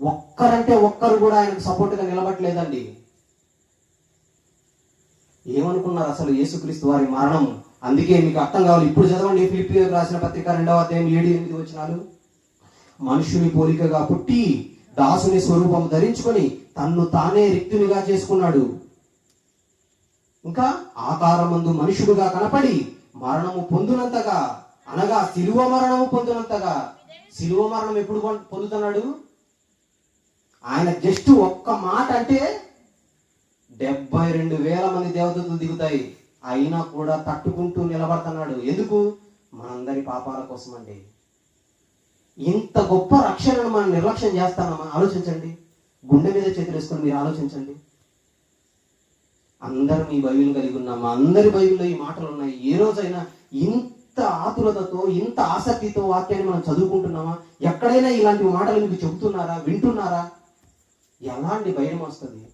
ఒక్కరంటే ఒక్కరు కూడా ఆయనకు సపోర్ట్ గా నిలబట్టలేదండి. ఏమనుకున్నారు అసలు యేసుక్రీస్తు వారి మరణం? అందుకే మీకు అర్థం కావాలి. ఇప్పుడు చదవండి, ఫిలిప్పీయులకు రాసిన పత్రిక 2వ అధ్యాయం 7-8 వచనాలు. మనుషుని పోలికగా పుట్టి దాసుని స్వరూపం ధరించుకొని తన్ను తానే రిక్తునిగా చేసుకున్నాడు. ఇంకా ఆకారమందు మనుషుడుగా కనపడి మరణము పొందునంతగా, అనగా శిలువ మరణము పొందునంతగా. శిలువ మరణం ఎప్పుడు పొందుతున్నాడు? ఆయన జస్ట్ ఒక్క మాట అంటే 72,000 మంది దేవదూతలు దిగుతాయి, అయినా కూడా తట్టుకుంటూ నిలబడుతున్నాడు. ఎందుకు? మనందరి పాపాల కోసం అండి. ఇంత గొప్ప రక్షణను మనం నిర్లక్ష్యం చేస్తామా? ఆలోచించండి. గుండె మీద చేతులు వేసుకొని మీరు ఆలోచించండి. అందరం ఈ బైబిల్ కలిగి ఉన్నాము, అందరి బైబిల్లో ఈ మాటలు ఉన్నాయి. ఏ రోజైనా ఇంత ఆతురతతో, ఇంత ఆసక్తితో వాక్యాన్ని మనం చదువుకుంటున్నామా? ఎక్కడైనా ఇలాంటి మాటలు మీకు చెబుతున్నారా, వింటున్నారా? ఎలాంటి భయం వస్తుంది?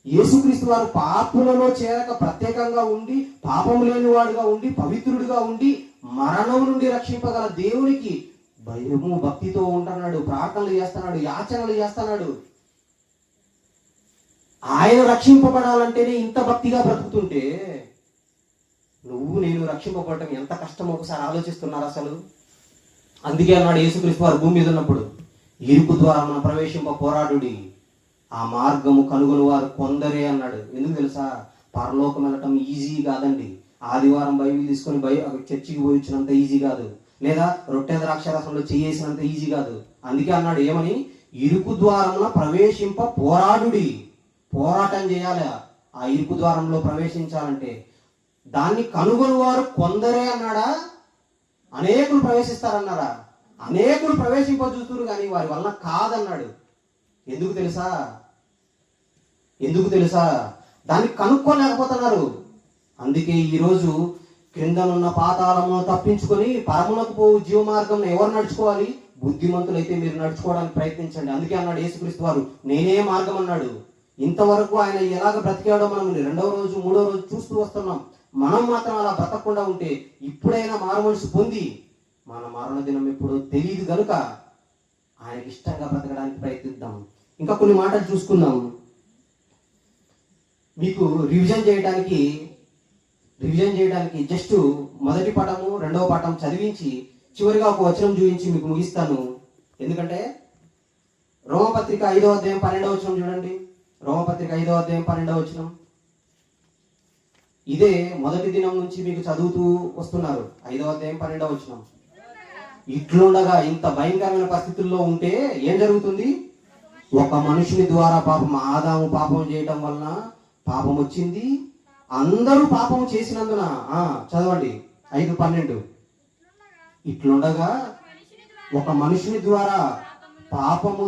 యేసుక్రీస్తు వారు పాపులలో చేరక ప్రత్యేకంగా ఉండి, పాపము లేని వాడుగా ఉండి, పవిత్రుడిగా ఉండి, మరణం నుండి రక్షింపగల దేవునికి భయము భక్తితో ఉంటున్నాడు, ప్రార్థనలు చేస్తున్నాడు, యాచనలు చేస్తున్నాడు. ఆయన రక్షింపబడాలంటేనే ఇంత భక్తిగా బ్రతుకుతుంటే నువ్వు నేను రక్షింపబడటం ఎంత కష్టమో ఒకసారి ఆలోచిస్తున్నారు అసలు? అందుకే అన్నాడు యేసుక్రీస్తు వారు భూమి మీద ఉన్నప్పుడు, ఇరుకు ద్వారా మనం ప్రవేశింప పోరాడుడి, ఆ మార్గము కనుగొని వారు కొందరే అన్నాడు. ఎందుకు తెలుసా? పరలోకం వెళ్ళటం ఈజీ కాదండి. ఆదివారం బైబిల్ తీసుకొని చర్చికి పోయి వచ్చినంత ఈజీ కాదు, లేదా రొట్టె ద్రాక్షరసంలో చేసినంత ఈజీ కాదు. అందుకే అన్నాడు ఏమని? ఇరుకు ద్వారమున ప్రవేశింప పోరాడుడి. పోరాటం చేయాలి ఆ ఇరుకు ద్వారంలో ప్రవేశించాలంటే. దాన్ని కనుగొని వారు కొందరే అన్నాడా? అనేకులు ప్రవేశిస్తారన్నారా? అనేకులు ప్రవేశింప చూస్తున్నారు కానీ వారి వల్ల కాదన్నాడు. ఎందుకు తెలుసా? దాన్ని కనుక్కోలేకపోతున్నారు. అందుకే ఈరోజు క్రిందనున్న పాతాళమును తప్పించుకొని పరమునకు పోవు జీవ మార్గం ఎవరు నడుచుకోవాలి? బుద్ధిమంతులైతే మీరు నడుచుకోవడానికి ప్రయత్నించండి. అందుకే అన్నాడు యేసుక్రీస్తు వారు, నేనే మార్గం అన్నాడు. ఇంతవరకు ఆయన ఎలాగ బ్రతికాడో మనం 2వ రోజు 3వ రోజు చూస్తూ వస్తున్నాం. మనం మాత్రం అలా బ్రతకకుండా ఉంటే ఇప్పుడైనా మారు మనసు పొంది, మన మరణ దినం ఎప్పుడో తెలియదు కనుక ఆయనకి ఇష్టంగా బ్రతకడానికి ప్రయత్నిద్దాం. ఇంకా కొన్ని మాటలు చూసుకుందాం. మీకు రివిజన్ చేయడానికి జస్ట్ మొదటి పాఠము 2వ పాఠం చదివించి చివరిగా ఒక వచనం చూపించి మీకు ముగిస్తాను. ఎందుకంటే రోమపత్రిక 5వ అధ్యాయం 12వ వచనం చూడండి. రోమపత్రిక 5వ అధ్యాయం 12వ వచనం. ఇదే మొదటి దినం నుంచి మీకు చదువుతూ వస్తున్నారు. 5వ అధ్యాయం 12వ వచనం. ఇట్లుండగా ఇంత భయంకరమైన పరిస్థితుల్లో ఉంటే ఏం జరుగుతుంది? ఒక మనుషుని ద్వారా పాపం, ఆదాము పాపం చేయటం వలన పాపం వచ్చింది, అందరూ పాపం చేసినందున. చదవండి 5:12. ఇట్లుండగా ఒక మనుషుని ద్వారా పాపము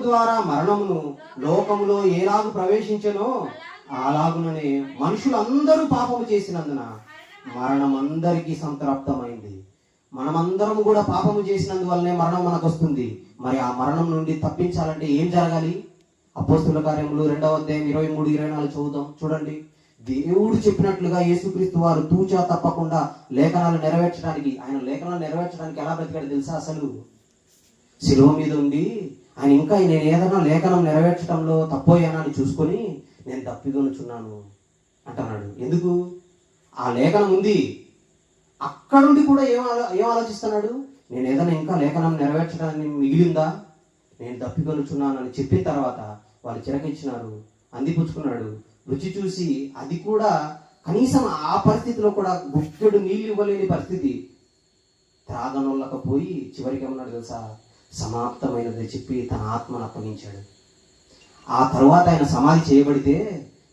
ద్వారా మరణమును లోకములో ఏలాగు ప్రవేశించెనో అలాగుననే మనుషులందరూ పాపము చేసినందున మరణం అందరికీ సంతృప్తమైంది. మనమందరం కూడా పాపము చేసినందువల్లనే మరణం మనకు వస్తుంది. మరి ఆ మరణం నుండి తప్పించాలంటే ఏం జరగాలి? అపోస్తుల కార్యములు 2వ అధ్యాయం 23-24 చదువుతాం. చూడండి, దేవుడు చెప్పినట్లుగా యేసుక్రీస్తు వారు తూచా తప్పకుండా లేఖనాలు నెరవేర్చడానికి, ఆయన లేఖనాలు నెరవేర్చడానికి ఎలా బ్రతికాడు తెలుసా? అసలు శిలువ మీద ఉండి ఆయన ఇంకా నేను ఏదైనా లేఖనం నెరవేర్చడంలో తప్పోయానా అని చూసుకొని నేను తప్పికొనుచున్నాను అంటున్నాడు. ఎందుకు? ఆ లేఖనం ఉంది. అక్కడుండి కూడా ఏం ఆలోచిస్తున్నాడు? నేను ఏదైనా ఇంకా లేఖనం నెరవేర్చడానికి మిగిలిందా, నేను తప్పికొనుచున్నానని చెప్పిన తర్వాత వాళ్ళు చిరకించినారు, అందిపుచ్చుకున్నాడు. రుచి చూసి అది కూడా కనీసం ఆ పరిస్థితిలో కూడా గుక్కెడు నీళ్ళు ఇవ్వలేని పరిస్థితి, త్రాగనొల్లకపోయి చివరికి ఏమన్నాడు తెలుసా? సమాప్తమైనది చెప్పి తన ఆత్మను అప్పగించాడు. ఆ తరువాత ఆయన సమాధి చేయబడితే,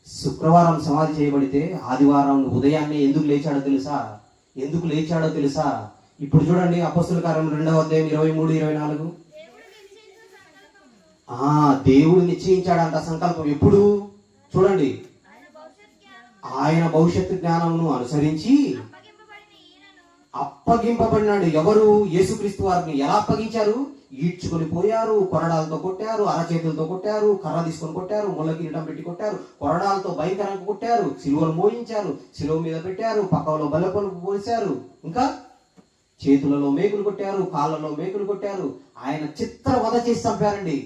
శుక్రవారం సమాధి చేయబడితే ఆదివారం ఉదయాన్నే ఎందుకు లేచాడో తెలుసా? ఇప్పుడు చూడండి, అపొస్తలుల కార్యం 2వ అధ్యాయం 23, 24. దేవుడు నిశ్చయించాడంట సంకల్పం. ఎప్పుడు? చూడండి, ఆయన భవిష్యత్తు జ్ఞానమును అనుసరించి అప్పగింపబడినాడు. ఎవరు? యేసుక్రీస్తు వారిని. ఎలా అప్పగించారు? ఈడ్చుకొని పోయారు, కొరడాలతో కొట్టారు, అరచేతులతో కొట్టారు, కర్ర తీసుకొని కొట్టారు, ముళ్ళ కిరీటం పెట్టి కొట్టారు, కొరడాలతో భయంకరంగా కొట్టారు, సిలువను మోయించారు, సిలువ మీద పెట్టారు, పక్కలో బల్లపలు పోసారు, ఇంకా చేతులలో మేకులు కొట్టారు, కాళ్ళలో మేకులు కొట్టారు. ఆయన చిత్రవధ చేసి చంపారండి.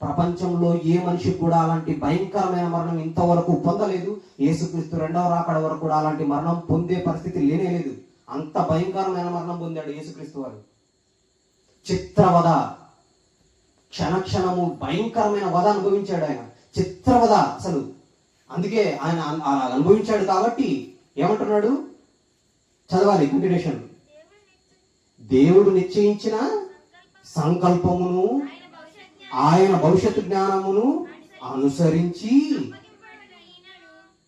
ప్రపంచంలో ఏ మనిషి కూడా అలాంటి భయంకరమైన మరణం ఇంతవరకు పొందలేదు. యేసుక్రీస్తు 2వ రాకడ వరకు కూడా అలాంటి మరణం పొందే పరిస్థితి లేనేలేదు. అంత భయంకరమైన మరణం పొందాడు యేసుక్రీస్తు వారు. చిత్రవధ, క్షణక్షణము భయంకరమైన వధ అనుభవించాడు ఆయన. చిత్రవధ అసలు. అందుకే ఆయన అలా అనుభవించాడు కాబట్టి ఏమంటున్నాడు? చదవాలి కంటిన్యూషన్. దేవుడు నిశ్చయించిన సంకల్పమును, ఆయన భవిష్యత్తు జ్ఞానమును అనుసరించి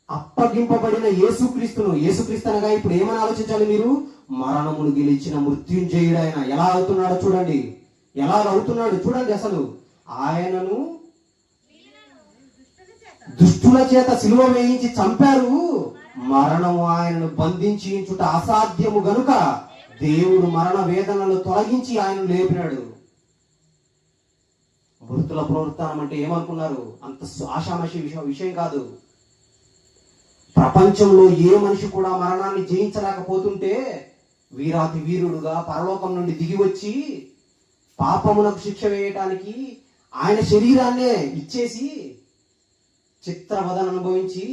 అప్పగింపబడిన యేసుక్రీస్తు అనగా ఇప్పుడు ఏమని ఆలోచించాలి మీరు? మరణమును గెలిచిన మృత్యుంజయుడు ఆయన. ఎలా అవుతున్నాడో చూడండి, అసలు ఆయనను దుష్టుల చేత సిలువ వేయించి చంపారు. మరణము ఆయనను బంధించి ఉంచుట అసాధ్యము గనుక దేవుడు మరణ వేదనలు తొలగించి ఆయనను లేపినాడు. మృతుల పునరుత్థానం అంటే ఏమనుకున్నారు? అంత ఆషామాషి విషయం కాదు. ప్రపంచంలో ఏ మనిషి కూడా మరణాన్ని జయించలేకపోతుంటే వీరాతి వీరుడుగా పరలోకం నుండి దిగి వచ్చి పాపమునకు శిక్ష వేయటానికి ఆయన శరీరాన్నే ఇచ్చేసి చిత్రవదను అనుభవించి,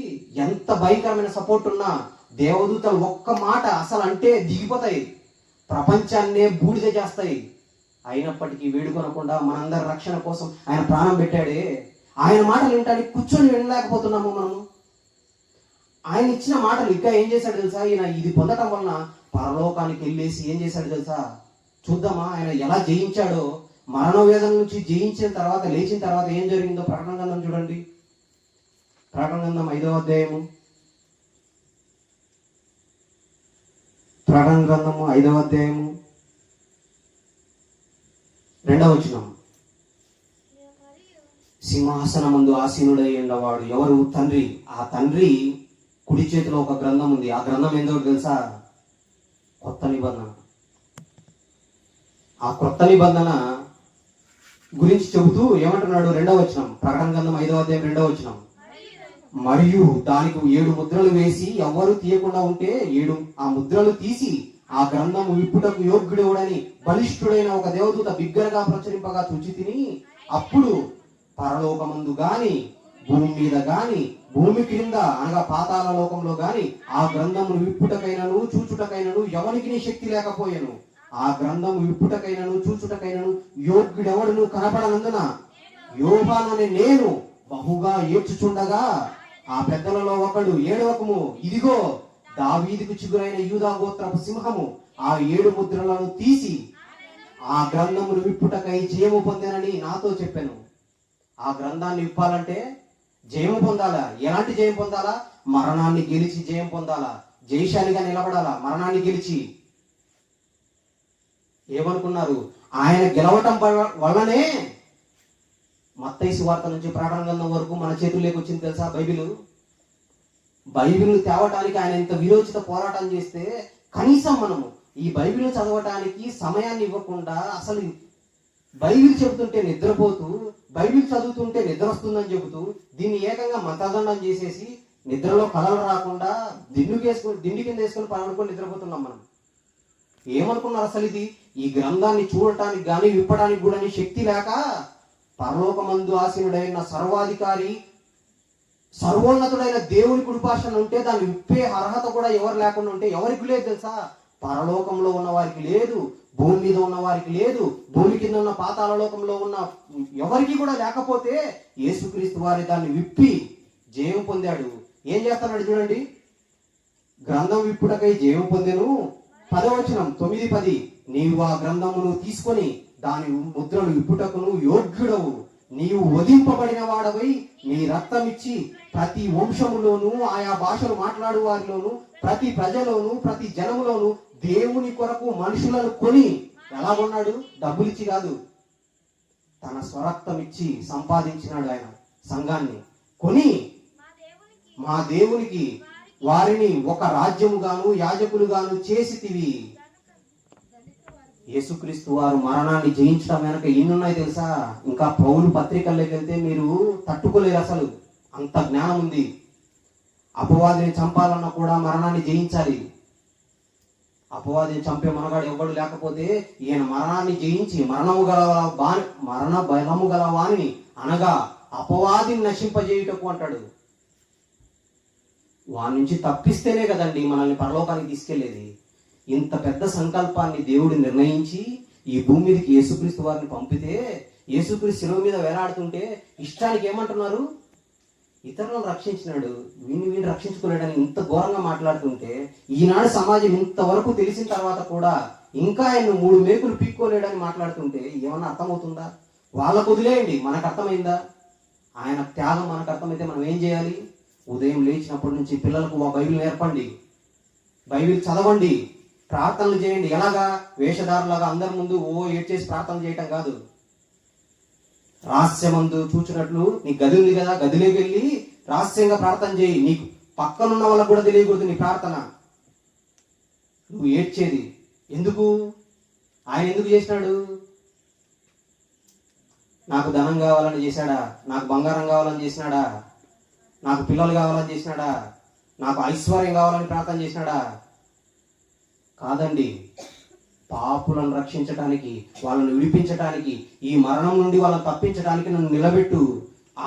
ఎంత భయంకరమైన సపోర్ట్ ఉన్నా దేవదూతలు ఒక్క మాట అసలు అంటే దిగిపోతాయి, ప్రపంచాన్నే బూడిద చేస్తాయి. అయినప్పటికీ వేడుకొనకుండా మనందరి రక్షణ కోసం ఆయన ప్రాణం పెట్టాడే. ఆయన మాటలు వినటానికి కూర్చొని వినలేకపోతున్నాము మనము. ఆయన ఇచ్చిన మాటలు ఇంకా ఏం చేశాడు తెలుసా? ఈయన ఇది పొందటం వలన పరలోకానికి వెళ్ళేసి ఏం చేశాడు తెలుసా? చూద్దామా ఆయన ఎలా జయించాడో. మరణ వేదన నుంచి జయించిన తర్వాత, లేచిన తర్వాత ఏం జరిగిందో ప్రకటన గ్రంథం చూడండి. ప్రకటన గ్రంథం 5వ అధ్యాయము, ప్రకటన గ్రంథము 5వ అధ్యాయము 2వ వచనం. సింహాసనమందు ఆసీనుడై ఉన్నవాడు ఎవరు? తండ్రి. ఆ తండ్రి కుడి చేతిలో ఒక గ్రంథం ఉంది. ఆ గ్రంథం ఏందో తెలుసా? కొత్త నిబంధన. ఆ కొత్త నిబంధన గురించి చెబుతూ ఏమంటున్నాడు? 2వ వచనం, ప్రకటన గ్రంథం 5వ అధ్యాయం 2వ వచనం. మరియు దానికి 7 ముద్రలు వేసి ఎవ్వరూ తీయకుండా ఉంటే 7 ఆ ముద్రలు తీసి ఆ గ్రంథము విప్పుటకు యోగ్యుడెవడని బలిష్ఠుడైన ఒక దేవదూత బిగ్గరగా ప్రచురింపగా చూచి తిని, అప్పుడు పరలోకమందు గాని, భూమి మీద గాని, భూమి క్రింద అనగా పాతాళ లోకంలో గాని ఆ గ్రంథమును విప్పుటకైనను చూచుటకైనను ఎవరికి శక్తి లేకపోయాను. ఆ గ్రంథము విప్పుటకైనను చూచుటకైనను యోగ్యుడెవడును కనపడనందున యోహాననే నేను బహుగా ఏడ్చుచుండగా ఆ పెద్దలలో ఒకడు, ఏడవకము, ఇదిగో దావీదుకు చిగురైన యూదా గోత్రపు సింహము ఆ 7 ముద్రలను తీసి ఆ గ్రంథమును విప్పుటకై జయము పొందానని నాతో చెప్పాను. ఆ గ్రంథాన్ని విప్పాలంటే జయము పొందాలా. ఎలాంటి జయం పొందాలా? మరణాన్ని గెలిచి జయం పొందాలా. జయశాలిగా నిలబడాలా మరణాన్ని గెలిచి. ఏమనుకున్నారు? ఆయన గెలవటం వల్లనే మత్తయి సువార్త నుంచి ప్రకటన గ్రంథం వరకు మన చేతుల్లోకి వచ్చింది తెలుసా? బైబిల్ తేవటానికి ఆయన ఇంత విరోచిత పోరాటం చేస్తే కనీసం మనము ఈ బైబిల్ చదవటానికి సమయాన్ని ఇవ్వకుండా, అసలు బైబిల్ చెబుతుంటే నిద్రపోతూ, బైబిల్ చదువుతుంటే నిద్ర వస్తుందని చెబుతూ దీన్ని ఏకంగా మతదండం చేసేసి నిద్రలో కలలు రాకుండా దిండి కింద వేసుకొని పడుకొని నిద్రపోతున్నాం మనం. ఏమనుకున్నారు అసలు? ఇది ఈ గ్రంథాన్ని చూడటానికి కానీ విప్పడానికి కూడా శక్తి లేక పరలోకమందు ఆసీనుడైన సర్వాధికారి సర్వోన్నతుడైన దేవుని కుడిపార్శ్వన ఉంటే దాన్ని విప్పే అర్హత కూడా ఎవరు లేకుండా ఉంటే ఎవరికి లేదు తెలుసా? పరలోకంలో ఉన్న వారికి లేదు, భూమి మీద ఉన్న వారికి లేదు, భూమి కింద ఉన్న పాతాళ లోకంలో ఉన్న ఎవరికి కూడా లేకపోతే యేసుక్రీస్తు వారి దాన్ని విప్పి జయం పొందాడు. ఏం చేస్తున్నాడు చూడండి, గ్రంథం విప్పుటకై జయం పొందెను. 10వ వచనం 9:10, నీవు ఆ గ్రంథమును తీసుకొని దాని ముద్రలు విప్పుటకును యోగ్యుడవు, నీవు వధింపబడిన వాడవై నీ రక్తం ఇచ్చి ప్రతి వంశములోను ఆయా భాషలు మాట్లాడు వారిలోను ప్రతి ప్రజలోను ప్రతి జనములోను దేవుని కొరకు మనుషులను కొని, ఎలా కొన్నాడు? డబ్బులిచ్చి కాదు, తన స్వరక్తం ఇచ్చి సంపాదించినాడు. ఆయన సంఘాన్ని కొని మా దేవునికి వారిని ఒక రాజ్యముగాను యాజకులుగాను చేసితివి. యేసుక్రీస్తు వారు మరణాన్ని జయించడం వెనక ఎన్నున్నాయి తెలుసా? ఇంకా పౌలు పత్రికల్లోకి వెళ్తే మీరు తట్టుకోలేరు, అసలు అంత జ్ఞానం ఉంది. అపవాదిని చంపాలన్నా కూడా మరణాన్ని జయించాలి. అపవాదిని చంపే మనగాడు ఎవడు లేకపోతే ఈయన మరణాన్ని జయించి మరణ బలము గల వాణిని అనగా అపవాదిని నశింపజేయుటకు అంటాడు. వాని నుంచి తప్పిస్తేనే కదండి మనల్ని పరలోకానికి తీసుకెళ్లేది. ఇంత పెద్ద సంకల్పాన్ని దేవుడు నిర్ణయించి ఈ భూమి మీదకి యేసుక్రీస్తు వారిని పంపితే, యేసుక్రీస్తు శిలువ మీద వేలాడుతుంటే ఇష్టానికి ఏమంటున్నారు? ఇతరులను రక్షించినాడు, వీడిని రక్షించుకోలేడని ఇంత ఘోరంగా మాట్లాడుతుంటే, ఈనాడు సమాజం ఇంతవరకు తెలిసిన తర్వాత కూడా ఇంకా ఆయన 3 మేకులు పీక్కోలేడని మాట్లాడుతుంటే ఏమన్నా అర్థమవుతుందా? వాళ్ళకు వదిలేయండి, మనకు అర్థమైందా? ఆయన త్యాగం మనకు అర్థమైతే మనం ఏం చేయాలి? ఉదయం లేచినప్పటి నుంచి పిల్లలకు బైబిల్ నేర్పండి, బైబిల్ చదవండి, ప్రార్థనలు చేయండి. ఎలాగా? వేషధారులాగా అందరి ముందు ఏడ్చేసి ప్రార్థన చేయటం కాదు. రహస్యమందు చూచినట్లు నీ గది ఉంది కదా, గదిలోకి వెళ్ళి రహస్యంగా ప్రార్థన చేయి. నీకు పక్కనున్న వాళ్ళకు కూడా తెలియకూడదు నీ ప్రార్థన. నువ్వు ఏడ్చేది ఎందుకు? ఆయన ఎందుకు చేసినాడు? నాకు ధనం కావాలని చేశాడా? నాకు బంగారం కావాలని చేసినాడా? నాకు పిల్లలు కావాలని చేసినాడా? నాకు ఐశ్వర్యం కావాలని ప్రార్థన చేసినాడా? కాదండి. పాపులను రక్షించడానికి, వాళ్ళని విడిపించడానికి, ఈ మరణం నుండి వాళ్ళని తప్పించడానికి నన్ను నిలబెట్టు,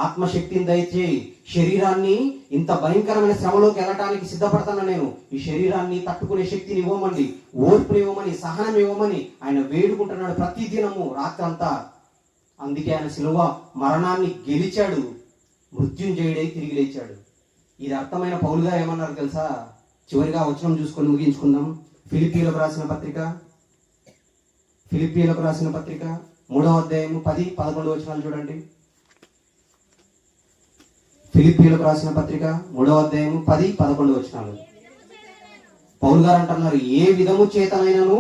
ఆత్మశక్తిని దయచేయి, శరీరాన్ని ఇంత భయంకరమైన శ్రమలోకి వెళ్ళటానికి సిద్ధపడతాను నేను, ఈ శరీరాన్ని తట్టుకునే శక్తిని ఇవ్వమని, ఓర్పుని ఇవ్వమని, సహనం ఇవ్వమని ఆయన వేడుకుంటున్నాడు ప్రతి దినము రాత్రంతా. అందుకే ఆయన శిలువ మరణాన్ని గెలిచాడు, మృత్యుంజయుడై తిరిగి లేచాడు. ఇది అర్థమైన పౌలు గారు ఏమన్నారు తెలుసా? చివరిగా వచనం చూసుకొని ముగించుకుందాం. ఫిలిప్పీలకు రాసిన పత్రిక 3వ అధ్యాయం 10-11 వచనాలు చూడండి. ఫిలిప్పీలకు రాసిన పత్రిక 3వ అధ్యాయం 10-11 వచనాలు. పౌలు గారు అంటున్నారు, ఏ విధము చేతనైనను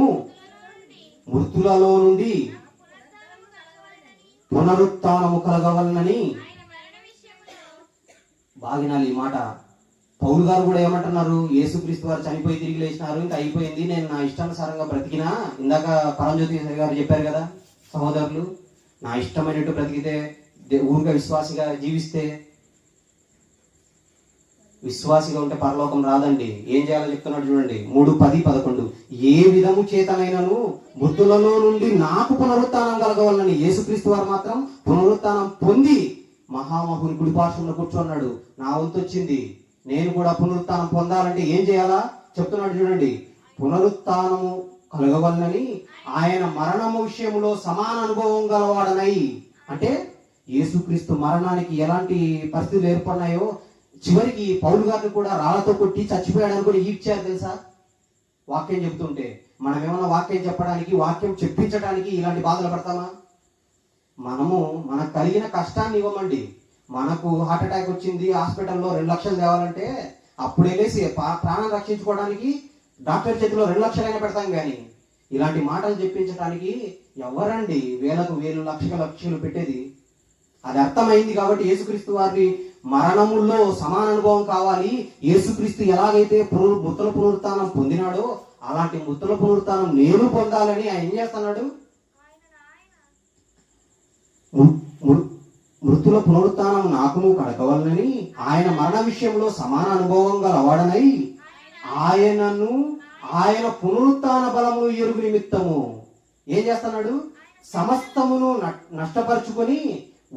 మృతులలో నుండి పునరుత్థానము కలగవలనని. బాగినాలి ఈ మాట. పౌలు గారు కూడా ఏమంటున్నారు? యేసుక్రీస్తు వారు చనిపోయి తిరిగి లేచినారు, ఇంకా అయిపోయింది, నేను నా ఇష్టానుసారంగా బ్రతికినా. ఇందాక పరంజ్యోతి గారు చెప్పారు కదా సహోదరులు, నా ఇష్టమైనట్టు బ్రతికితే, ఊరిగా విశ్వాసిగా జీవిస్తే, విశ్వాసిగా ఉంటే పరలోకం రాదండి. ఏం చేయాలో చెప్తున్నాడు చూడండి. 3:10-11, ఏ విధము చేతనైనను మృతులలో నుండి నాకు పునరుత్థానం కలగవాలని. యేసుక్రీస్తు వారు మాత్రం పునరుత్థానం పొంది మహామహుని కుడిపార్శ్వంలో కూర్చున్నాడు. నా వంతు వచ్చింది, నేను కూడా పునరుత్థానం పొందాలంటే ఏం చేయాలా చెప్తున్నాడు చూడండి. పునరుత్థానము కలగవలనని ఆయన మరణము విషయంలో సమాన అనుభవం గలవాడనై. అంటే యేసుక్రీస్తు మరణానికి ఎలాంటి పరిస్థితులు ఏర్పడినాయో చివరికి పౌలు గారిని కూడా రాళ్లతో కొట్టి చచ్చిపోయాడని కూడా ఈడ్చారు తెలుసా? వాక్యం చెప్తుంటే మనం ఏమన్నా వాక్యం చెప్పడానికి, వాక్యం చెప్పించడానికి ఇలాంటి బాధలు పడతామా? మనకు కలిగిన కష్టాన్ని ఇవ్వమండి. మనకు హార్ట్ అటాక్ వచ్చింది, హాస్పిటల్లో 2 లక్షలు తేవాలంటే అప్పుడు వెళ్ళేసి ప్రాణం రక్షించుకోవడానికి డాక్టర్ చేతిలో 2 లక్షలైనా పెడతాం. కానీ ఇలాంటి మాటలు చెప్పించడానికి ఎవరండి వేలకు వేలు లక్షలు పెట్టేది? అది అర్థమైంది కాబట్టి యేసుక్రీస్తు వారి మరణముల్లో సమాన అనుభవం కావాలి. యేసుక్రీస్తు ఎలాగైతే మృతుల పునరుత్థానం పొందినాడో అలాంటి మృతుల పునరుత్థానం నేను పొందాలని ఆయన ఏం చేస్తున్నాడు? మృతుల పునరుత్థానం నాకును కలగవలనని ఆయన మరణ విషయంలో సమాన అనుభవం గలవాడనై ఆయన పునరుత్థాన బలము ఎరుగు నిమిత్తము ఏం చేస్తున్నాడు? సమస్తమును నష్టపరుచుకొని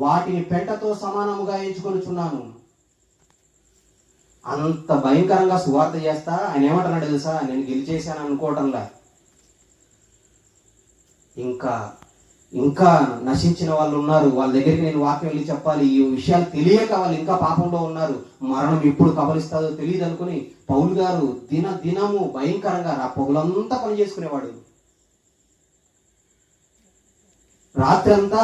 వాటిని పెంటతో సమానముగా ఎంచుకొనుచున్నాను. అంత భయంకరంగా సువార్త చేస్తా ఆయన ఏమంటున్నాడు తెలుసా, నేను గెలిచేశాను అనుకోవటంలా, ఇంకా ఇంకా నశించిన వాళ్ళు ఉన్నారు, వాళ్ళ దగ్గరికి నేను వాక్యం వెళ్ళి చెప్పాలి, ఈ విషయాలు తెలియక వాళ్ళు ఇంకా పాపంలో ఉన్నారు, మరణం ఎప్పుడు కబలిస్తుందో తెలియదు అనుకుని పౌలు గారు దినము భయంకరంగా ఆ పొగలంతా పని చేసుకునేవాడు. రాత్రి అంతా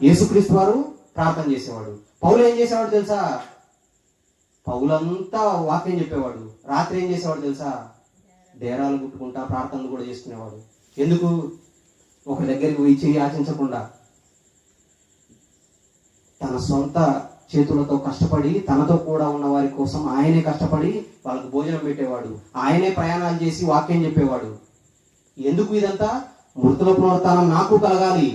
యేసుక్రీస్తు వారు ప్రార్థన చేసేవాడు. పౌలు ఏం చేసేవాడు తెలుసా, పౌలంతా వాక్యం చెప్పేవాడు. రాత్రి ఏం చేసేవాడు తెలుసా, డేరాలు కుట్టుకుంటా ప్రార్థనలు కూడా చేసుకునేవాడు. ఎందుకు? ఒకరి దగ్గరికి పోయి చెయ్యి ఆశించకుండా తన సొంత చేతులతో కష్టపడి తనతో కూడా ఉన్న వారి కోసం ఆయనే కష్టపడి వాళ్ళకు భోజనం పెట్టేవాడు, ఆయనే ప్రయాణాలు చేసి వాక్యం చెప్పేవాడు. ఎందుకు ఇదంతా? మృతుల పునరుత్థానం నాకు కలగాలి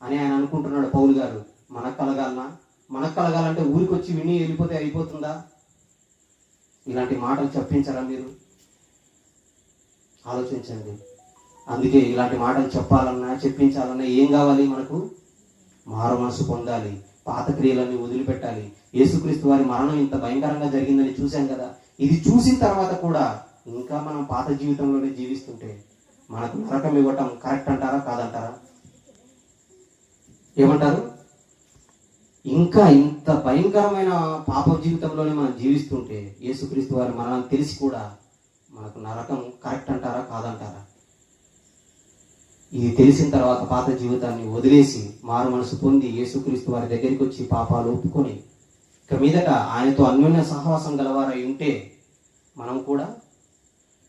అని ఆయన అనుకుంటున్నాడు పౌలు గారు. మనకు కలగాలనా? మనకు కలగాలంటే ఊరికి వచ్చి విని వెళ్ళిపోతే అయిపోతుందా? ఇలాంటి మాటలు చెప్పించారా మీరు? ఆలోచించండి. అందుకే ఇలాంటి మాటలు చెప్పాలన్నా చెప్పించాలన్నా ఏం కావాలి? మనకు మారు మనసు పొందాలి, పాత క్రియలన్నీ వదిలిపెట్టాలి. యేసుక్రీస్తు వారి మరణం ఇంత భయంకరంగా జరిగిందని చూశాం కదా, ఇది చూసిన తర్వాత కూడా ఇంకా మనం పాత జీవితంలోనే జీవిస్తుంటే మనకు నరకం ఇవ్వటం కరెక్ట్ అంటారా కాదంటారా? ఏమంటారు? ఇంకా ఇంత భయంకరమైన పాప జీవితంలోనే మనం జీవిస్తుంటే యేసుక్రీస్తు వారి మరణం తెలిసి కూడా మనకు నరకం కరెక్ట్ అంటారా కాదంటారా? ఇది తెలిసిన తర్వాత పాత జీవితాన్ని వదిలేసి మారు మనసు పొంది యేసుక్రీస్తు వారి దగ్గరికి వచ్చి పాపాలు ఒప్పుకొని ఇక మీదట ఆయనతో అన్యోన్య సహవాసం గలవారై ఉంటే మనం కూడా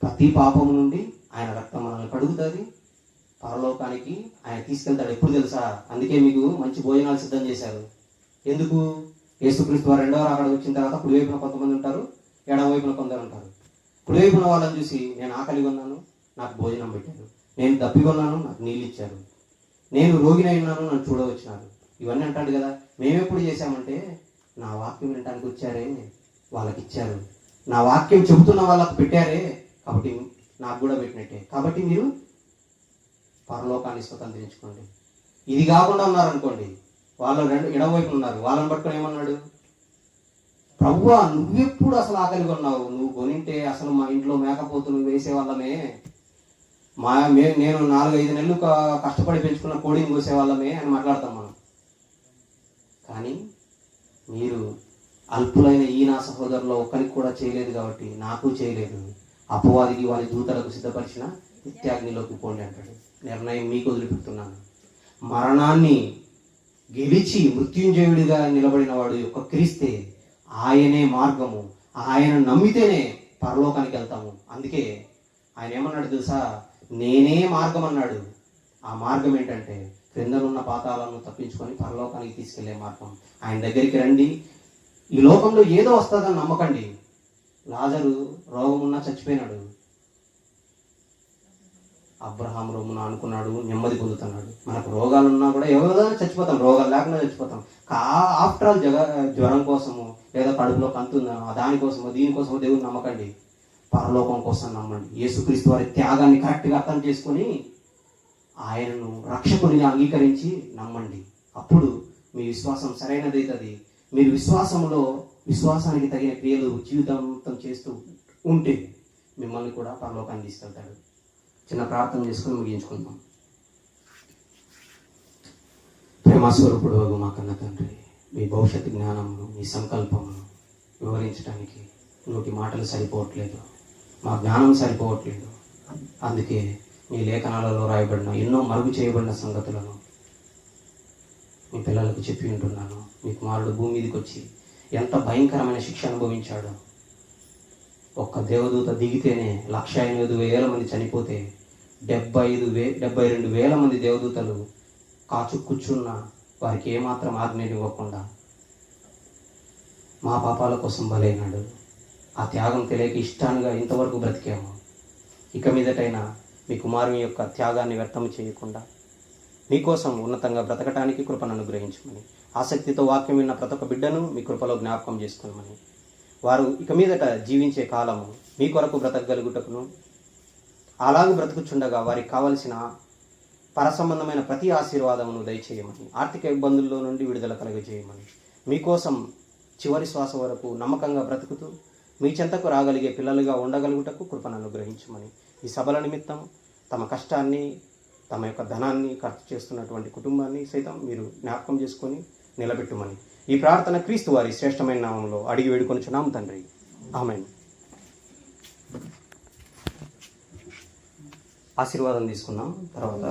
ప్రతి పాపం నుండి ఆయన రక్తం మనల్ని కడుగుతుంది, పరలోకానికి ఆయన తీసుకెళ్తాడు. ఎప్పుడు తెలుసా? అందుకే మీకు మంచి భోజనాలు సిద్ధం చేశారు. ఎందుకు? యేసుక్రీస్తు వారు రెండవ రాకడ వచ్చిన తర్వాత కుడివైపున కొంతమంది ఉంటారు, ఎడమ వైపున కొందరు ఉంటారు. కుడివైపున వాళ్ళని చూసి నేను ఆకలిగా ఉన్నాను, నాకు భోజనం పెట్టారు, నేను దప్పిగా ఉన్నాను, నాకు నీళ్ళు ఇచ్చారు, నేను రోగినై ఉన్నాను, నన్ను చూడవచ్చినారు, ఇవన్నీ అంటాడు కదా. మేమెప్పుడు చేశామంటే నా వాక్యం వినటానికి వచ్చారే వాళ్ళకి ఇచ్చారు, నా వాక్యం చెబుతున్న వాళ్ళకు పెట్టారే కాబట్టి నాకు కూడా పెట్టినట్టే, కాబట్టి మీరు పరలోకాన్ని స్వతంత్రించుకోండి. ఇది కాకుండా ఉన్నారనుకోండి, వాళ్ళు ఎడమవైపు ఉన్నారు, వాళ్ళని పట్టుకొని ఏమన్నాడు? ప్రభువా, నువ్వెప్పుడు అసలు ఆకలిగా ఉన్నావు? నువ్వు కొనింటే అసలు మా ఇంట్లో మేకపోతులు వేసేవాళ్ళమే, నేను 4-5 నెలలు కష్టపడి పెంచుకున్న కోడిని కోసేవాళ్ళమే అని మాట్లాడతాం మనం. కానీ మీరు అల్పులైన ఈ నా సహోదరులో ఒక్కరికి కూడా చేయలేదు కాబట్టి నాకు చేయలేదు, అపవాదికి వారి దూతలకు సిద్ధపరిచిన నిత్యాగ్నిలోకి పోండి అంటాడు. నిర్ణయం మీకు వదిలిపెడుతున్నాను. మరణాన్ని గెలిచి మృత్యుంజయుడిగా నిలబడిన వాడు యొక్క క్రీస్తే, ఆయనే మార్గము, ఆయన నమ్మితేనే పరలోకానికి వెళ్తాము. అందుకే ఆయన ఏమన్నాడు తెలుసా? నేనే మార్గం అన్నాడు. ఆ మార్గం ఏంటంటే క్రిందనున్న పాతాలను తప్పించుకొని పరలోకానికి తీసుకెళ్లే మార్గం. ఆయన దగ్గరికి రండి. ఈ లోకంలో ఏదో వస్తుందని నమ్మకండి. లాజరు రోగం ఉన్నా చచ్చిపోయినాడు, అబ్రహాం రోమున అనుకున్నాడు, నెమ్మది పొందుతున్నాడు. మనకు రోగాలున్నా కూడా ఎవరిదో చచ్చిపోతాం, రోగాలు లేకుండా చచ్చిపోతాం. ఆఫ్టర్ ఆల్ జ్వరం కోసము లేదా కడుపులో కంతుందా దానికోసమో దీనికోసమో దేవుని నమ్మకండి, పరలోకం కోసం నమ్మండి. యేసుక్రీస్తు వారి త్యాగాన్ని కరెక్ట్గా అర్థం చేసుకొని ఆయనను రక్షకునిగా అంగీకరించి నమ్మండి. అప్పుడు మీ విశ్వాసం సరైనదవుతుంది. మీరు విశ్వాసానికి తగిన క్రియలు జీవితాంతం చేస్తూ ఉంటే మిమ్మల్ని కూడా పరలోకాన్ని తీసుకెళ్తాడు. చిన్న ప్రార్థన చేసుకుని ముగించుకుందాం. ప్రేమస్వరూపుడు మా కన్న తండ్రి, మీ భవిష్యత్తు జ్ఞానమును, మీ సంకల్పమును వివరించడానికి నోటి మాటలు సరిపోవట్లేదు, మా జ్ఞానం సరిపోవట్లేదు. అందుకే మీ లేఖనాలలో రాయబడిన ఎన్నో మరుగు చేయబడిన సంగతులను మీ పిల్లలకు చెప్పి ఉంటున్నాను. మీ కుమారుడు భూమి మీదకి వచ్చి ఎంత భయంకరమైన శిక్ష అనుభవించాడో, ఒక్క దేవదూత దిగితేనే 1,85,000 మంది చనిపోతే 72,000 మంది దేవదూతలు కాచు కూర్చున్న వారికి ఏమాత్రం ఆజ్ఞనివ్వకుండా మా పాపాల కోసం బలైనాడు. ఆ త్యాగం తెలియక ఇష్టానుగా ఇంతవరకు బ్రతికాము. ఇక మీదటైనా మీ కుమారుని యొక్క త్యాగాన్ని వ్యర్థం చేయకుండా మీకోసం ఉన్నతంగా బ్రతకటానికి కృపను అనుగ్రహించమని, ఆసక్తితో వాక్యం విన్న ప్రతి ఒక్క బిడ్డను మీ కృపలో జ్ఞాపకం చేసుకోమని, వారు ఇక మీదట జీవించే కాలము మీ కొరకు బ్రతకగలుగుటకును, అలాగూ బ్రతుకుచుండగా వారికి కావలసిన పరసంబంధమైన ప్రతి ఆశీర్వాదమును దయచేయమని, ఆర్థిక ఇబ్బందుల్లో నుండి విడుదల కలుగజేయమని, మీకోసం చివరి శ్వాస వరకు నమ్మకంగా బ్రతుకుతూ మీ చెంతకు రాగలిగే పిల్లలుగా ఉండగలుగుటకు కృపను అనుగ్రహించమని, ఈ సభల నిమిత్తం తమ కష్టాన్ని, తమ యొక్క ధనాన్ని ఖర్చు చేస్తున్నటువంటి కుటుంబాన్ని సైతం మీరు జ్ఞాపకం చేసుకొని నిలబెట్టుమని ఈ ప్రార్థన క్రీస్తు వారి శ్రేష్టమైన నామంలో అడిగి వేడుకొనుచున్నాం తండ్రి. ఆమేన్. ఆశీర్వాదం తీసుకుందాం. తర్వాత